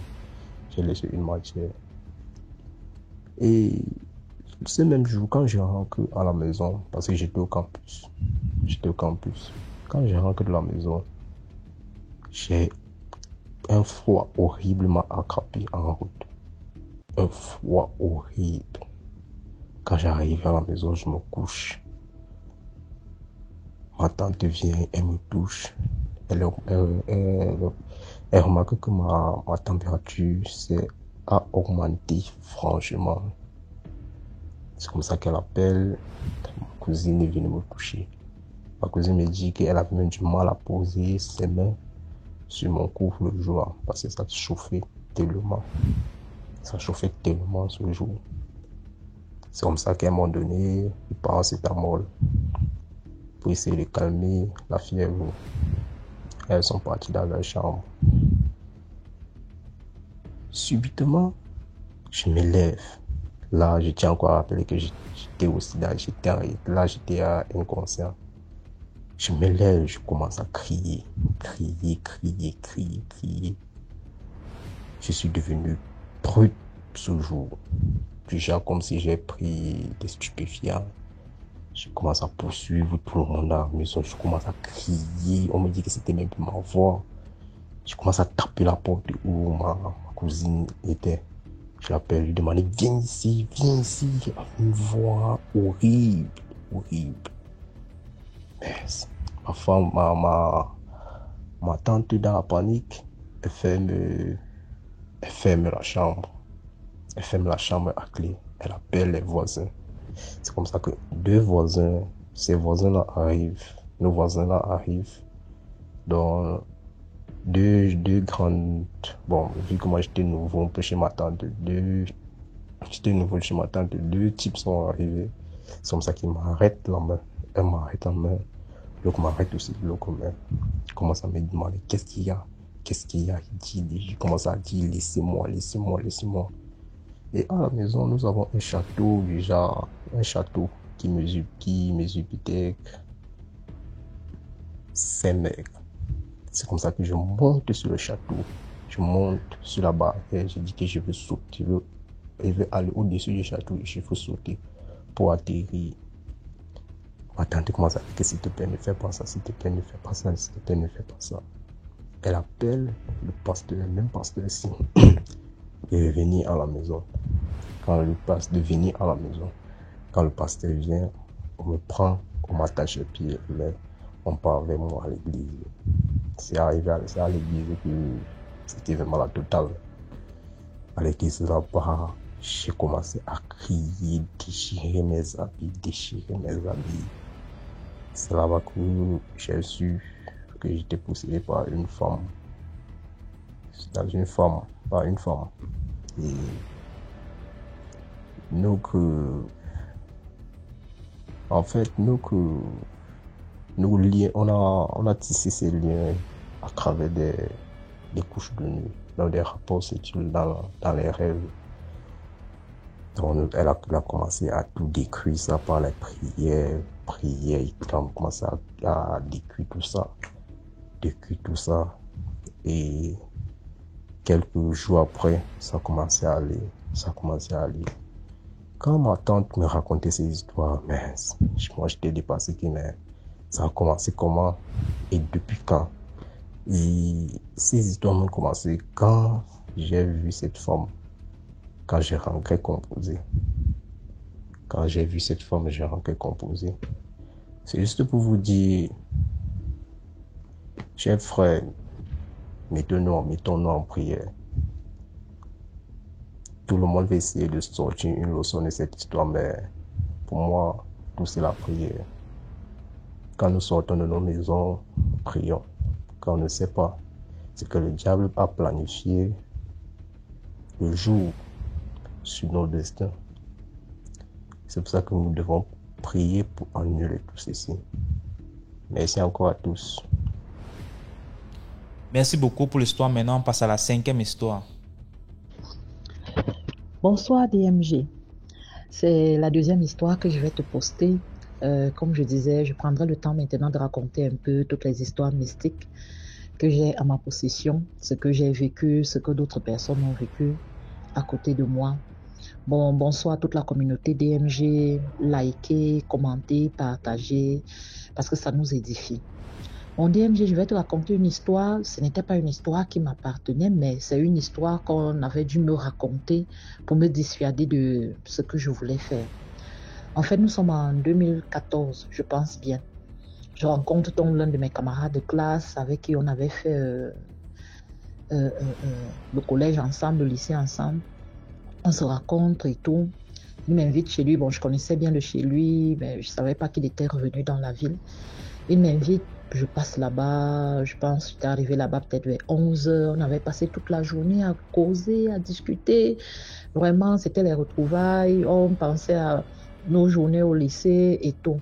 Speaker 5: Et Ce même jour, quand je rentre à la maison, parce que j'étais au campus, quand je rentre de la maison, j'ai un froid horrible m'a attrapé en route. Un froid horrible. Quand j'arrive à la maison, je me couche. Ma tante vient, elle me touche. Elle remarque que ma température a augmenté franchement. C'est comme ça qu'elle appelle. Ma cousine est venue me toucher. Ma cousine me dit qu'elle avait même du mal à poser ses mains sur mon cou le jour parce que ça chauffait tellement. Ça chauffait tellement ce jour. C'est comme ça qu'à un moment donné, le paracétamol pour essayer de calmer la fièvre. Elles sont parties dans leur chambre. Subitement, je me lève. Là, je tiens encore à rappeler que j'étais aussi là, j'étais inconscient. Je me lève, je commence à crier. Je suis devenu brut ce jour. Déjà comme si j'ai pris des stupéfiants. Je commence à poursuivre tout le monde à la maison. Je commence à crier. On me dit que c'était même plus ma voix. Je commence à taper la porte où ma cousine était. Je l'appelle, je lui demande, viens ici. Une voix horrible. Mais ma femme, ma tante dans la panique, elle ferme la chambre. Elle ferme la chambre à clé. Elle appelle les voisins. C'est comme ça que ces voisins-là arrivent. Nos voisins-là arrivent dans deux grandes... Bon, vu que moi j'étais nouveau un peu chez ma tante, deux types sont arrivés. C'est comme ça qu'ils m'arrêtent la main. Elle m'arrête la main. L'autre m'arrête aussi de l'autre main. Il commence à me demander qu'est-ce qu'il y a. Je commence à dire laissez-moi. Et à la maison, nous avons un château qui mesure peut-être 5 mètres. C'est comme ça que je monte sur le château. Je monte sur la barrière. Je dis que je veux sauter. Je veux aller au-dessus du château et je veux sauter pour atterrir. Ma tante commence à dire que s'il te plaît, ne fais pas ça. Elle appelle le pasteur, le même pasteur ici, de venir à la maison. Quand le pasteur vient, on me prend, on m'attache les pieds, mais on part vers moi à l'église. C'est à l'église que c'était vraiment la totale. À l'église là-bas, j'ai commencé à crier, déchirer mes habits. C'est là-bas que j'ai su que j'étais possédé par une femme. Et nos liens, on a tissé ces liens à travers des couches de nuit, dans des rapports sexuels, dans les rêves. Donc, elle a commencé à tout décrire ça par les prières, et puis on a commencé à décrire tout ça. Et quelques jours après, ça a commencé à aller. Quand ma tante me racontait ces histoires, moi j'étais dépassé, mais ça a commencé comment et depuis quand? Et ces histoires m'ont commencé quand j'ai vu cette femme, quand j'ai rentré composé. C'est juste pour vous dire, chers frères, mettons-nous en prière. Tout le monde va essayer de sortir une leçon de cette histoire, mais pour moi, tout c'est la prière. Quand nous sortons de nos maisons, prions. Quand on ne sait pas ce que le diable a planifié le jour sur nos destins. C'est pour ça que nous devons prier pour annuler tout ceci. Merci encore à tous.
Speaker 1: Merci beaucoup pour l'histoire. Maintenant, on passe à la 5e histoire.
Speaker 6: Bonsoir DMG. C'est la 2e histoire que je vais te poster. Comme je disais, je prendrai le temps maintenant de raconter un peu toutes les histoires mystiques que j'ai à ma possession, ce que j'ai vécu, ce que d'autres personnes ont vécu à côté de moi. Bon, bonsoir à toute la communauté DMG. Likez, commentez, partagez, parce que ça nous édifie. Mon DMG, je vais te raconter une histoire. Ce n'était pas une histoire qui m'appartenait, mais c'est une histoire qu'on avait dû me raconter pour me dissuader de ce que je voulais faire. En fait, nous sommes en 2014, je pense bien. Je rencontre donc l'un de mes camarades de classe avec qui on avait fait le collège ensemble, le lycée ensemble. On se rencontre et tout. Il m'invite chez lui. Bon, je connaissais bien le chez lui, mais je ne savais pas qu'il était revenu dans la ville. Il m'invite, je passe là-bas. Je pense que j'étais arrivé là-bas peut-être vers 11h. On avait passé toute la journée à causer, à discuter. Vraiment, c'était les retrouvailles. On pensait à nos journées au lycée et tout.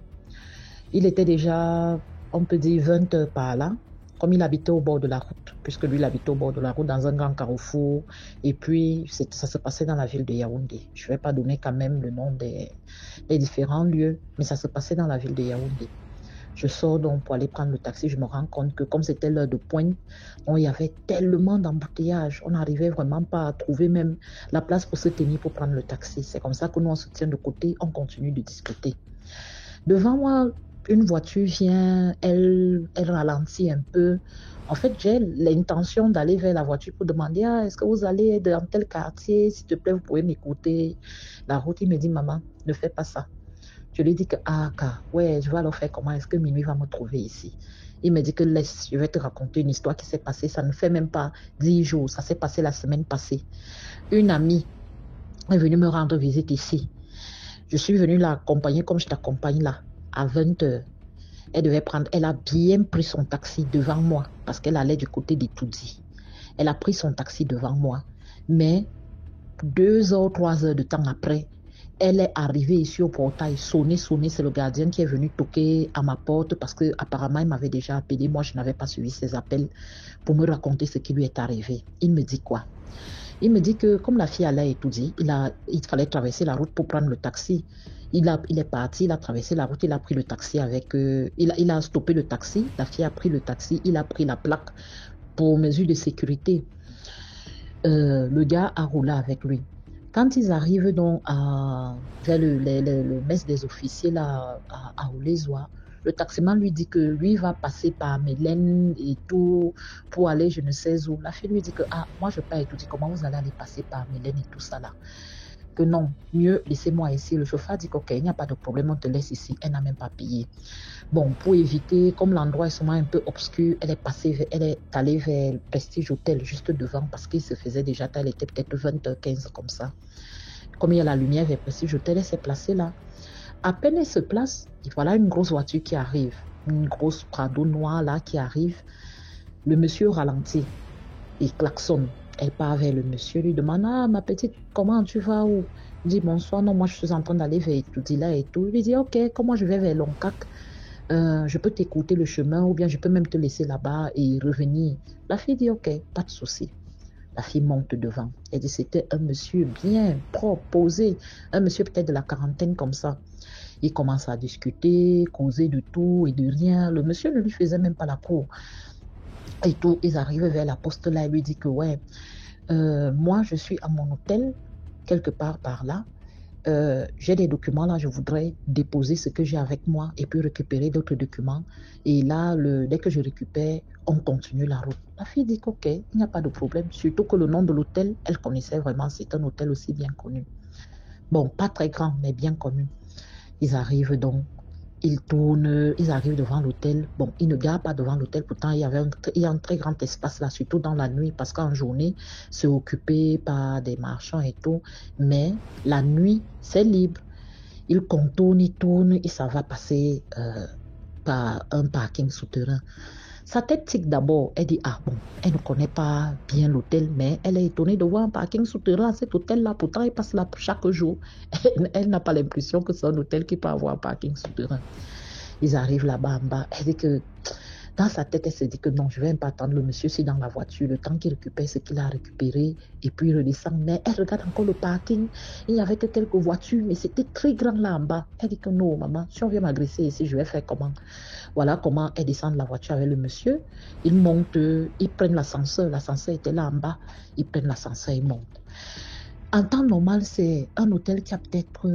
Speaker 6: Il était déjà, on peut dire, 20h par là. Comme il habitait au bord de la route, puisque lui, il habitait au bord de la route dans un grand carrefour. Et puis, ça se passait dans la ville de Yaoundé. Je ne vais pas donner quand même le nom des différents lieux, mais ça se passait dans la ville de Yaoundé. Je sors donc pour aller prendre le taxi. Je me rends compte que comme c'était l'heure de pointe, il y avait tellement d'embouteillages. On n'arrivait vraiment pas à trouver même la place pour se tenir pour prendre le taxi. C'est comme ça que nous, on se tient de côté, on continue de discuter. Devant moi, une voiture vient, elle ralentit un peu. En fait, j'ai l'intention d'aller vers la voiture pour demander est-ce que vous allez dans tel quartier? S'il te plaît, vous pouvez m'écouter. La route, il me dit maman, ne fais pas ça. Je lui dis que ouais, je vais alors faire comment? Est-ce que minuit va me trouver ici? Il me dit que laisse, je vais te raconter une histoire qui s'est passée. Ça ne fait même pas 10 jours. Ça s'est passé la semaine passée. Une amie est venue me rendre visite ici. Je suis venue l'accompagner comme je t'accompagne là. À 20h, elle a bien pris son taxi devant moi parce qu'elle allait du côté d'Etoudi. Elle a pris son taxi devant moi, mais 2h, 3h de temps après, elle est arrivée ici au portail, sonné, c'est le gardien qui est venu toquer à ma porte parce que apparemment il m'avait déjà appelé, moi je n'avais pas suivi ses appels pour me raconter ce qui lui est arrivé. Il me dit quoi? Il me dit que comme la fille allait à Etoudi, il fallait traverser la route pour prendre le taxi. Il est parti, il a traversé la route, il a pris le taxi avec... il a stoppé le taxi, la fille a pris le taxi, il a pris la plaque pour mesure de sécurité. Le gars a roulé avec lui. Quand ils arrivent donc vers le mess des officiers là, à Oulézoa, le taximan lui dit que lui va passer par Mélène et tout pour aller je ne sais où. La fille lui dit que moi je pars et tout. Comment vous allez aller passer par Mélène et tout ça là? Que non, mieux laissez-moi ici. Le chauffeur dit qu'ok, il n'y a pas de problème, on te laisse ici. Elle n'a même pas payé. Bon, pour éviter, comme l'endroit est souvent un peu obscur, elle est allée vers le Prestige Hotel juste devant parce qu'il se faisait déjà, elle était peut-être 20h15 comme ça. Comme il y a la lumière vers Prestige Hotel, elle s'est placée là. À peine elle se place, et voilà une grosse voiture qui arrive, une grosse Prado noire là qui arrive. Le monsieur ralentit, il klaxonne. Elle part vers le monsieur, lui demande ma petite, comment tu vas où? Il dit bonsoir, non, moi je suis en train d'aller vers Etoudi là et tout. Il lui dit ok, comment je vais vers Loncac? Je peux t'écouter le chemin ou bien je peux même te laisser là-bas et revenir. La fille dit ok, pas de souci. La fille monte devant. Elle dit c'était un monsieur bien propre, posé, un monsieur peut-être de la quarantaine comme ça. Ils commencent à discuter, causer de tout et de rien. Le monsieur ne lui faisait même pas la cour. Et tout, ils arrivent vers la poste là, elle lui dit que ouais, moi je suis à mon hôtel, quelque part par là, j'ai des documents là, je voudrais déposer ce que j'ai avec moi et puis récupérer d'autres documents. Et là, dès que je récupère, on continue la route. La fille dit qu'ok, il n'y a pas de problème, surtout que le nom de l'hôtel, elle connaissait vraiment, c'est un hôtel aussi bien connu. Bon, pas très grand, mais bien connu. Ils arrivent donc. Ils tournent, ils arrivent devant l'hôtel. Bon, ils ne garent pas devant l'hôtel. Pourtant, il y a un très grand espace là, surtout dans la nuit, parce qu'en journée, c'est occupé par des marchands et tout. Mais la nuit, c'est libre. Ils contournent, ils tournent et ça va passer par un parking souterrain. Sa tête tique d'abord. Elle dit bon, elle ne connaît pas bien l'hôtel, mais elle est étonnée de voir un parking souterrain à cet hôtel-là. Pourtant, elle passe là chaque jour. Elle n'a pas l'impression que c'est un hôtel qui peut avoir un parking souterrain. Ils arrivent là-bas en bas. Elle dit que dans sa tête, elle se dit que non, je ne vais pas attendre le monsieur, c'est dans la voiture, le temps qu'il récupère ce qu'il a récupéré, et puis il redescend. Mais elle regarde encore le parking, il n'y avait que quelques voitures, mais c'était très grand là en bas. Elle dit que non, maman, si on vient m'agresser ici, je vais faire comment? Voilà comment elle descend de la voiture avec le monsieur. Ils montent, ils prennent l'ascenseur était là en bas, ils prennent l'ascenseur, ils montent. En temps normal, c'est un hôtel qui a peut-être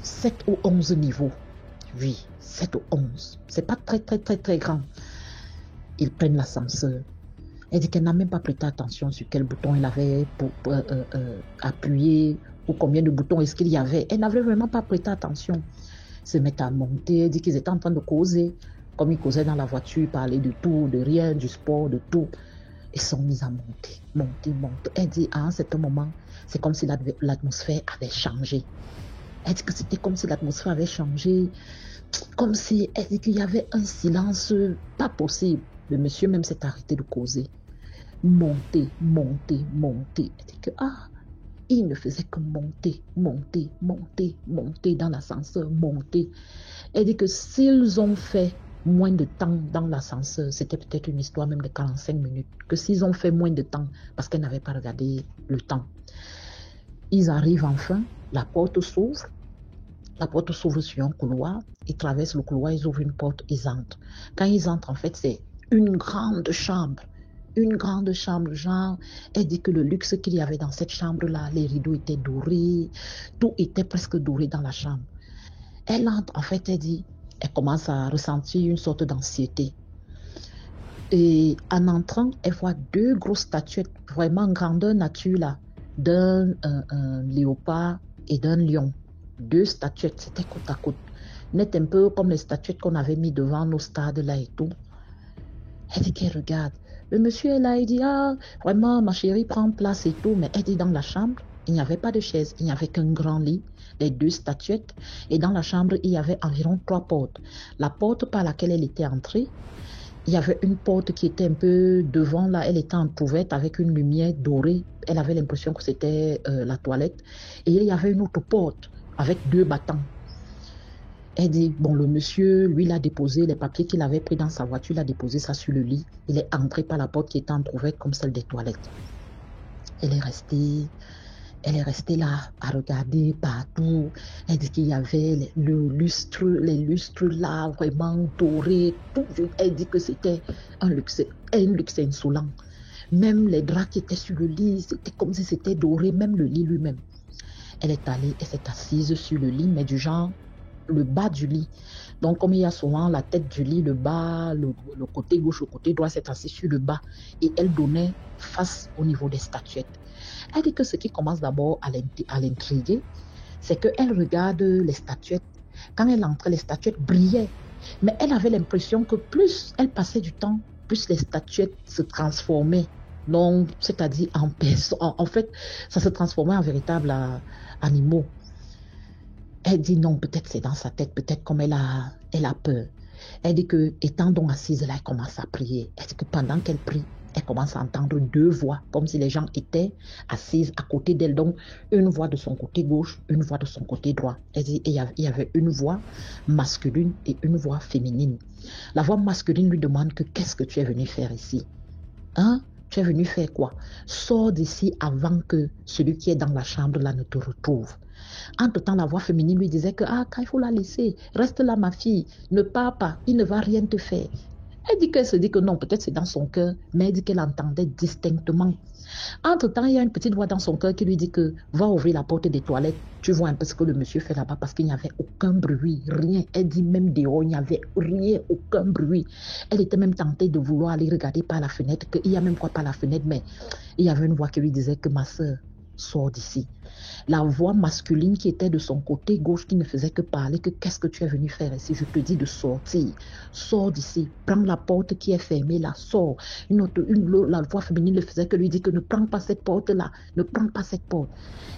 Speaker 6: 7 ou 11 niveaux. Oui, 7 ou 11. C'est pas très grand. Ils prennent l'ascenseur. Elle dit qu'elle n'a même pas prêté attention sur quel bouton elle avait appuyé ou combien de boutons est-ce qu'il y avait. Elle n'avait vraiment pas prêté attention. Ils se mettent à monter. Elle dit qu'ils étaient en train de causer. Comme ils causaient dans la voiture, parler de tout, de rien, du sport, de tout. Ils sont mis à monter. Elle dit à un certain moment, c'est comme si l'atmosphère avait changé. Elle dit que c'était comme si l'atmosphère avait changé. Comme si, elle dit qu'il y avait un silence pas possible. Le monsieur même s'est arrêté de causer. Monter. Elle dit que, il ne faisait que monter dans l'ascenseur, monter. Elle dit que s'ils ont fait moins de temps dans l'ascenseur, c'était peut-être une histoire même de 45 minutes, que s'ils ont fait moins de temps, parce qu'elle n'avait pas regardé le temps. Ils arrivent enfin, la porte s'ouvre sur un couloir, ils traversent le couloir, ils ouvrent une porte, ils entrent. Quand ils entrent, en fait, c'est une grande chambre, genre, elle dit que le luxe qu'il y avait dans cette chambre-là, les rideaux étaient dorés, tout était presque doré dans la chambre. Elle entre, en fait, elle commence à ressentir une sorte d'anxiété. Et en entrant, elle voit 2 grosses statuettes, vraiment grandeur nature là, d'un léopard et d'un lion. 2 statuettes, c'était côte à côte. Net un peu comme les statuettes qu'on avait mis devant nos stades là et tout. Elle dit qu'elle regarde. Le monsieur est là, il dit, vraiment, ma chérie, prend place et tout. Mais elle dit, dans la chambre, il n'y avait pas de chaise, il n'y avait qu'un grand lit, les 2 statuettes. Et dans la chambre, il y avait environ 3 portes. La porte par laquelle elle était entrée, il y avait une porte qui était un peu devant, là, elle était entrouverte avec une lumière dorée. Elle avait l'impression que c'était la toilette. Et il y avait une autre porte avec 2 battants. Elle dit, bon, le monsieur, lui, il a déposé les papiers qu'il avait pris dans sa voiture, il a déposé ça sur le lit. Il est entré par la porte qui était entrouverte comme celle des toilettes. Elle est restée là à regarder partout. Elle dit qu'il y avait les lustres là, vraiment dorés. Tout. Elle dit que c'était un luxe insolent. Même les draps qui étaient sur le lit, c'était comme si c'était doré, même le lit lui-même. Elle est allée, elle s'est assise sur le lit, mais du genre, le bas du lit. Donc, comme il y a souvent la tête du lit, le bas, le côté gauche, le côté droit, s'est assise sur le bas. Et elle donnait face au niveau des statuettes. Elle dit que ce qui commence d'abord à l'intriguer, c'est qu'elle regarde les statuettes. Quand elle entrait, les statuettes brillaient. Mais elle avait l'impression que plus elle passait du temps, plus les statuettes se transformaient. Donc, c'est-à-dire en personne. En fait, ça se transformait en véritables animaux. Elle dit non, peut-être c'est dans sa tête, peut-être comme elle a peur. Elle dit que, étant donc assise là, elle commence à prier. Elle dit que pendant qu'elle prie, elle commence à entendre 2 voix, comme si les gens étaient assises à côté d'elle. Donc, une voix de son côté gauche, une voix de son côté droit. Elle dit il y avait une voix masculine et une voix féminine. La voix masculine lui demande que qu'est-ce que tu es venu faire ici? Tu es venu faire quoi? Sors d'ici avant que celui qui est dans la chambre là ne te retrouve. Entre-temps, la voix féminine lui disait que il faut la laisser, reste là ma fille, ne pars pas, il ne va rien te faire. Elle dit qu'elle se dit que non, peut-être c'est dans son cœur, mais elle dit qu'elle entendait distinctement. Entre-temps, il y a une petite voix dans son cœur qui lui dit que va ouvrir la porte des toilettes, tu vois un peu ce que le monsieur fait là-bas parce qu'il n'y avait aucun bruit, rien. Elle dit même dehors, il n'y avait rien, aucun bruit. Elle était même tentée de vouloir aller regarder par la fenêtre, qu'il y a même quoi par la fenêtre, mais il y avait une voix qui lui disait que ma soeur, sors d'ici. La voix masculine qui était de son côté gauche qui ne faisait que parler que qu'est-ce que tu es venu faire ici? Je te dis de sortir. Sors d'ici. Prends la porte qui est fermée là. Sors. La voix féminine le faisait que lui dit que ne prends pas cette porte là. Ne prends pas cette porte.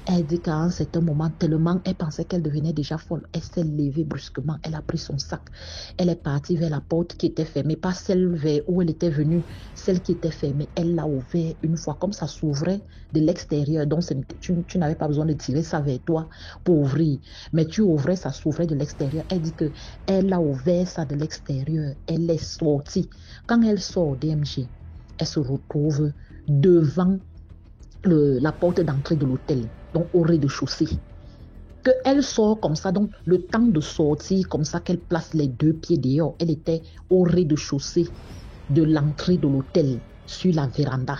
Speaker 6: Elle dit qu'à un certain moment, tellement elle pensait qu'elle devenait déjà folle, elle s'est levée brusquement. Elle a pris son sac. Elle est partie vers la porte qui était fermée. Pas celle vers où elle était venue. Celle qui était fermée. Elle l'a ouverte une fois. Comme ça s'ouvrait de l'extérieur. Donc tu n'avais pas besoin de tirer ça vers toi pour ouvrir. Mais tu ouvrais, ça s'ouvrait de l'extérieur. Elle dit que elle a ouvert ça de l'extérieur. Elle est sortie. Quand elle sort DMG, elle se retrouve devant la porte d'entrée de l'hôtel, donc au rez-de-chaussée. Que elle sort comme ça, donc le temps de sortir comme ça, qu'elle place les 2 pieds dehors, elle était au rez-de-chaussée de l'entrée de l'hôtel, sur la véranda.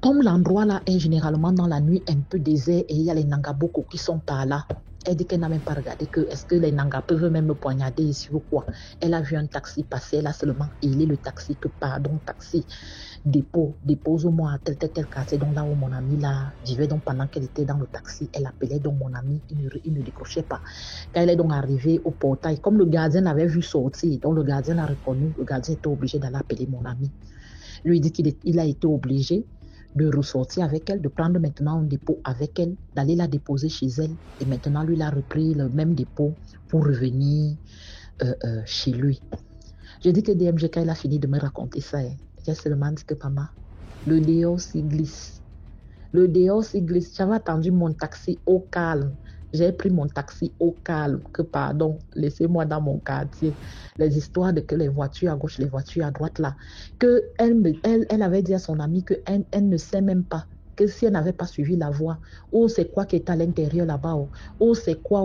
Speaker 6: Comme l'endroit là est généralement dans la nuit un peu désert et il y a les Nangaboko qui sont par là, elle dit qu'elle n'a même pas regardé que est-ce que les Nanga peuvent même me poignarder ici ou quoi. Elle a vu un taxi passer, elle a seulement hélé le taxi que pardon taxi, dépose-moi à tel quartier, donc là où mon ami là vivait. Donc pendant qu'elle était dans le taxi, elle appelait donc mon ami, il ne décrochait pas. Quand elle est donc arrivée au portail, comme le gardien l'avait vu sortir, donc le gardien l'a reconnu, le gardien était obligé d'aller appeler mon ami. Lui dit qu'il a été obligé de ressortir avec elle, de prendre maintenant un dépôt avec elle, d'aller la déposer chez elle. Et maintenant, lui, il a repris le même dépôt pour revenir chez lui. Je dis que DMG, quand il a fini de me raconter ça, j'ai seulement dit que maman, le dehors s'y glisse. Le dehors s'y glisse. J'avais attendu mon taxi au calme. J'ai pris mon taxi au calme, que pardon, laissez-moi dans mon quartier. Les histoires de que les voitures à gauche, les voitures à droite là, que elle avait dit à son amie que elle ne sait même pas que si elle n'avait pas suivi la voie, ou c'est quoi qui est à l'intérieur là-bas, ou c'est quoi,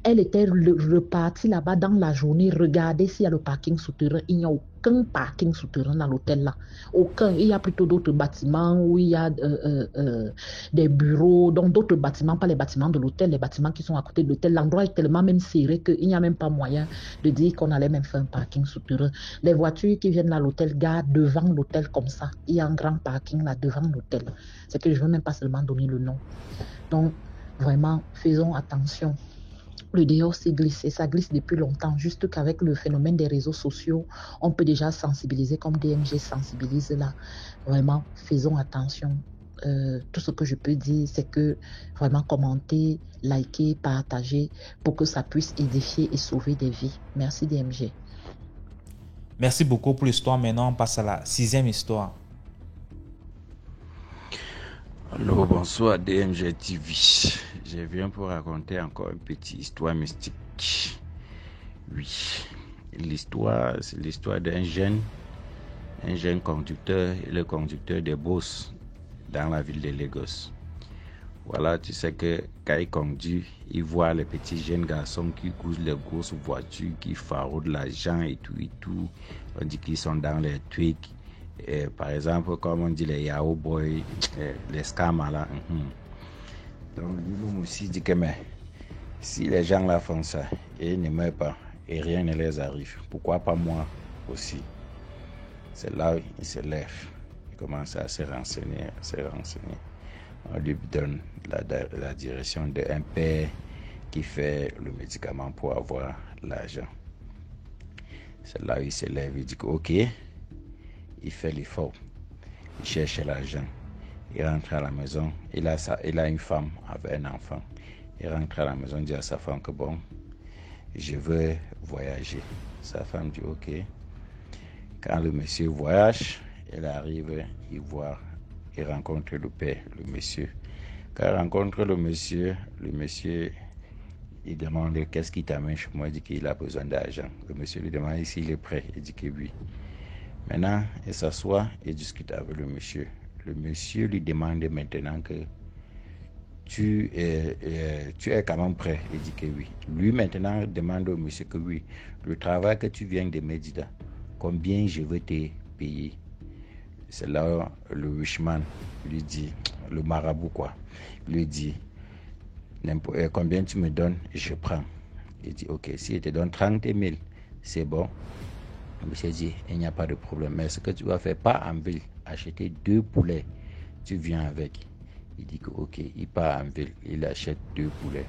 Speaker 6: elle était repartie là-bas dans la journée, regardez s'il y a le parking souterrain, il n'y a aucun parking souterrain dans l'hôtel là, aucun, il y a plutôt d'autres bâtiments où il y a des bureaux, donc d'autres bâtiments, pas les bâtiments de l'hôtel, les bâtiments qui sont à côté de l'hôtel. L'endroit est tellement même serré qu'il n'y a même pas moyen de dire qu'on allait même faire un parking souterrain. Les voitures qui viennent à l'hôtel gardent devant l'hôtel comme ça, il y a un grand parking là devant l'hôtel. C'est que je ne veux même pas seulement donner le nom. Donc, vraiment, faisons attention. Le dehors s'est glissé, ça glisse depuis longtemps, juste qu'avec le phénomène des réseaux sociaux, on peut déjà sensibiliser comme DMG sensibilise là. Vraiment, faisons attention. Tout ce que je peux dire, c'est que vraiment commenter, liker, partager pour que ça puisse édifier et sauver des vies. Merci DMG.
Speaker 1: Merci beaucoup pour l'histoire. Maintenant, on passe à la 6e histoire.
Speaker 7: Allô, bonsoir DMG TV. Je viens pour raconter encore une petite histoire mystique. Oui, l'histoire, c'est l'histoire d'un jeune conducteur, et le conducteur des boss dans la ville de Lagos. Voilà, tu sais que quand il conduit, il voit les petits jeunes garçons qui cousent les grosses voitures, qui faraudent l'argent et tout. On dit qu'ils sont dans les tweaks. Par exemple, comme on dit les Yahoo Boys, les scammers là. Donc, lui aussi dit que mais, si les gens là font ça et ils ne meurent pas et rien ne les arrive, pourquoi pas moi aussi? C'est là où il se lève, il commence à se renseigner. On lui donne la direction d'un père qui fait le médicament pour avoir l'argent. C'est là où il se lève, il dit que ok. Il fait l'effort, il cherche l'argent, il rentre à la maison, il a une femme avec un enfant. Il rentre à la maison, dit à sa femme que bon, je veux voyager. Sa femme dit ok. Quand le monsieur voyage, il arrive, il rencontre le père, le monsieur. Quand il rencontre le monsieur, il demande qu'est-ce qui t'amène chez moi, il dit qu'il a besoin d'argent. Le monsieur lui demande s'il est prêt, il dit que oui. Maintenant, il s'assoit et discute avec le monsieur. Le monsieur lui demande maintenant que tu es quand même prêt. Il dit que oui. Lui maintenant demande au monsieur que oui. Le travail que tu viens de me dire, combien je veux te payer? C'est là le wishman lui dit, le marabout quoi, lui dit, combien tu me donnes, je prends. Il dit ok, si je te donne 30 000, c'est bon. Le monsieur dit, il n'y a pas de problème. Mais ce que tu vas faire, pas en ville, acheter 2 poulets. Tu viens avec. Il dit que ok, il part en ville, il achète 2 poulets.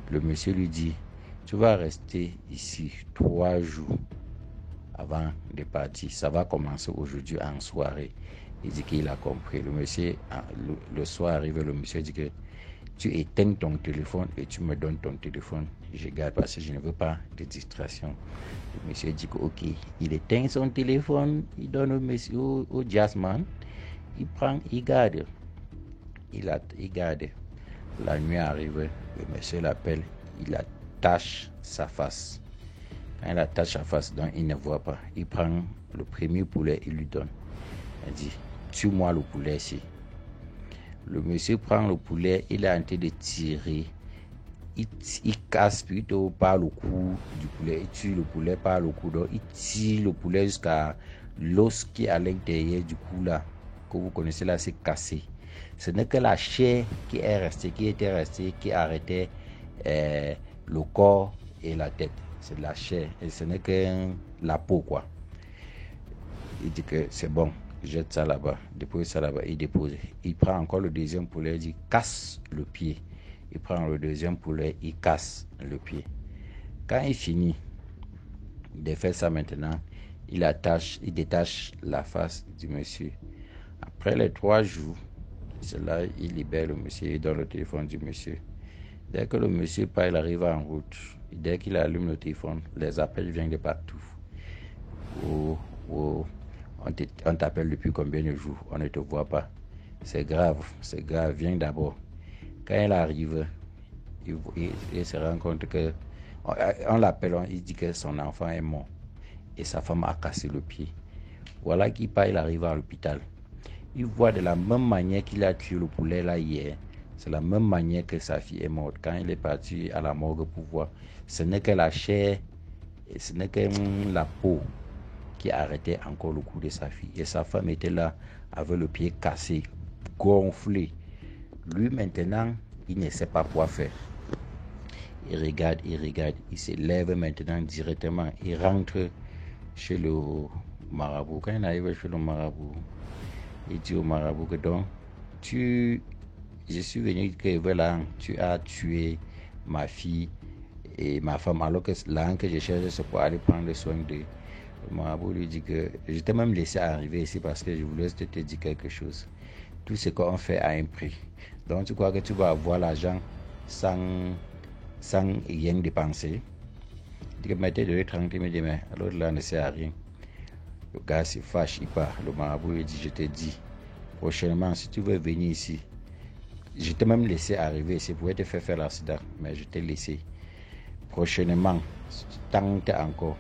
Speaker 7: Le monsieur lui dit, tu vas rester ici 3 jours avant de partir. Ça va commencer aujourd'hui en soirée. Il dit qu'il a compris. Le monsieur, le soir arrivé, le monsieur dit que tu éteins ton téléphone et tu me donnes ton téléphone. Je garde parce que je ne veux pas de distraction. Le monsieur dit que ok, il éteint son téléphone, il donne au monsieur, au jazzman, il prend, il garde. Il garde. La nuit arrive, le monsieur l'appelle, il attache sa face. Quand il attache sa face, donc il ne voit pas. Il prend le premier poulet, il lui donne. Il dit, tue-moi le poulet ici. Le monsieur prend le poulet, il est en train de tirer. Il casse plutôt par le cou du poulet, il tue le poulet par le cou, donc il tire le poulet jusqu'à l'os qui est à l'intérieur du cou là, que vous connaissez là, c'est cassé. Ce n'est que la chair qui était restée, qui arrêtait le corps et la tête. C'est la chair et ce n'est que la peau, quoi. Il dit que c'est bon, jette ça là-bas, dépose ça là-bas, il dépose. Il prend encore le deuxième poulet, il dit casse le pied. Il prend le deuxième poulet, il casse le pied. Quand il finit de faire ça maintenant, il détache la face du monsieur. Après les 3 jours, c'est là il libère le monsieur, il donne le téléphone du monsieur. Dès que le monsieur part, il arrive en route. Dès qu'il allume le téléphone, les appels viennent de partout. On t'appelle depuis combien de jours? On ne te voit pas. C'est grave, viens d'abord. Quand il arrive, il se rend compte que on l'appelle, il dit que son enfant est mort et sa femme a cassé le pied. Voilà qu'il part, il arrive à l'hôpital. Il voit de la même manière qu'il a tué le poulet là hier. C'est la même manière que sa fille est morte. Quand il est parti à la morgue pour voir, ce n'est que la chair, et ce n'est que la peau qui arrêtait encore le cou de sa fille. Et sa femme était là avec le pied cassé, gonflé. Lui maintenant, il ne sait pas quoi faire. Il regarde, il se lève maintenant directement. Il rentre chez le marabout. Quand il arrive chez le marabout, il dit au marabout que donc, je suis venu que voilà, tu as tué ma fille et ma femme, alors que l'an que je cherche, c'est pour aller prendre soin de. Le marabout lui dit que je t'ai même laissé arriver ici parce que je voulais te dire quelque chose. Tout ce qu'on fait a un prix. Donc tu crois que tu vas avoir l'argent sans rien dépenser? Il dit que mettez de 30 000, mais l'autre là ne sert à rien. Le gars se fâche, il part. Le marabout lui dit, je te dis, prochainement, si tu veux venir ici, je t'ai même laissé arriver ici pour te faire l'accident, mais je t'ai laissé. Prochainement, si tu tentes encore,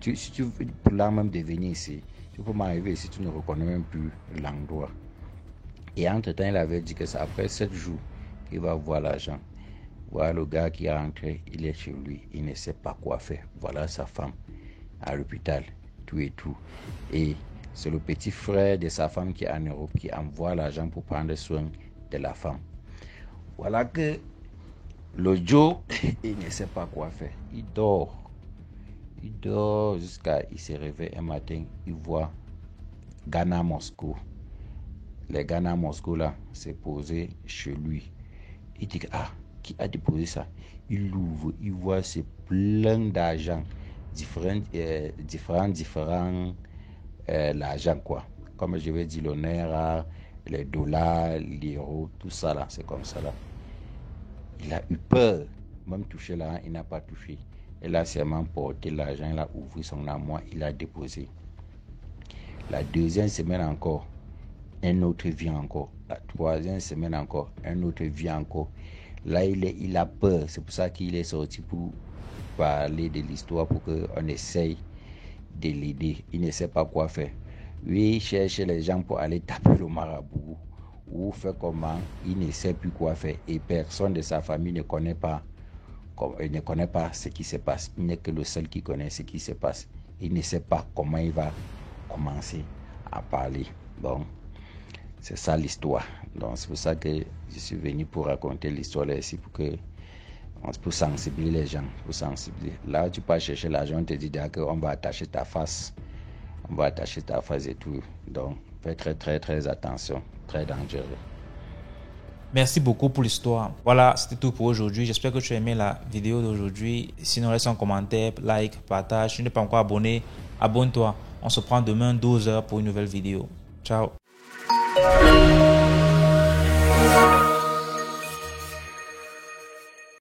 Speaker 7: si tu pour là même de venir ici, tu peux m'arriver ici, tu ne reconnais même plus l'endroit. Et entre-temps, il avait dit que c'est après 7 jours qu'il va voir l'argent. Voilà le gars qui est rentré, il est chez lui, il ne sait pas quoi faire. Voilà sa femme à l'hôpital, tout et tout. Et c'est le petit frère de sa femme qui est en Europe qui envoie l'argent pour prendre soin de la femme. Voilà que le Joe, il ne sait pas quoi faire. Il dort jusqu'à il se réveille un matin, il voit Ghana Moscou. Les Ghana Moscou là, c'est posé chez lui. Il dit qui a déposé ça? Il l'ouvre, il voit c'est plein d'argent, différents l'argent quoi. Comme je vais dire l'honneur, les dollars, les euros, tout ça là, c'est comme ça là. Il a eu peur, même toucher l'argent, il n'a pas touché. Il a seulement porté l'argent, il a ouvert son armoire, il a déposé. La deuxième semaine encore, un autre vient encore. La troisième semaine encore, un autre vient encore. Là, il a peur. C'est pour ça qu'il est sorti pour parler de l'histoire, pour qu'on essaye de l'aider. Il ne sait pas quoi faire. Lui, il cherche les gens pour aller taper le marabout ou faire comment. Il ne sait plus quoi faire. Et personne de sa famille ne connaît pas ce qui se passe. Il n'est que le seul qui connaît ce qui se passe. Il ne sait pas comment il va commencer à parler. Bon, c'est ça l'histoire. Donc c'est pour ça que je suis venu pour raconter l'histoire là ici, pour sensibiliser les gens, Là, tu peux chercher l'argent, on te dit qu'on va attacher ta face. On va attacher ta face et tout. Donc, fais très, très, très attention. Très dangereux.
Speaker 1: Merci beaucoup pour l'histoire. Voilà, c'était tout pour aujourd'hui. J'espère que tu as aimé la vidéo d'aujourd'hui. Sinon, laisse un commentaire, like, partage. Si tu n'es pas encore abonné, abonne-toi. On se prend demain 12h pour une nouvelle vidéo. Ciao.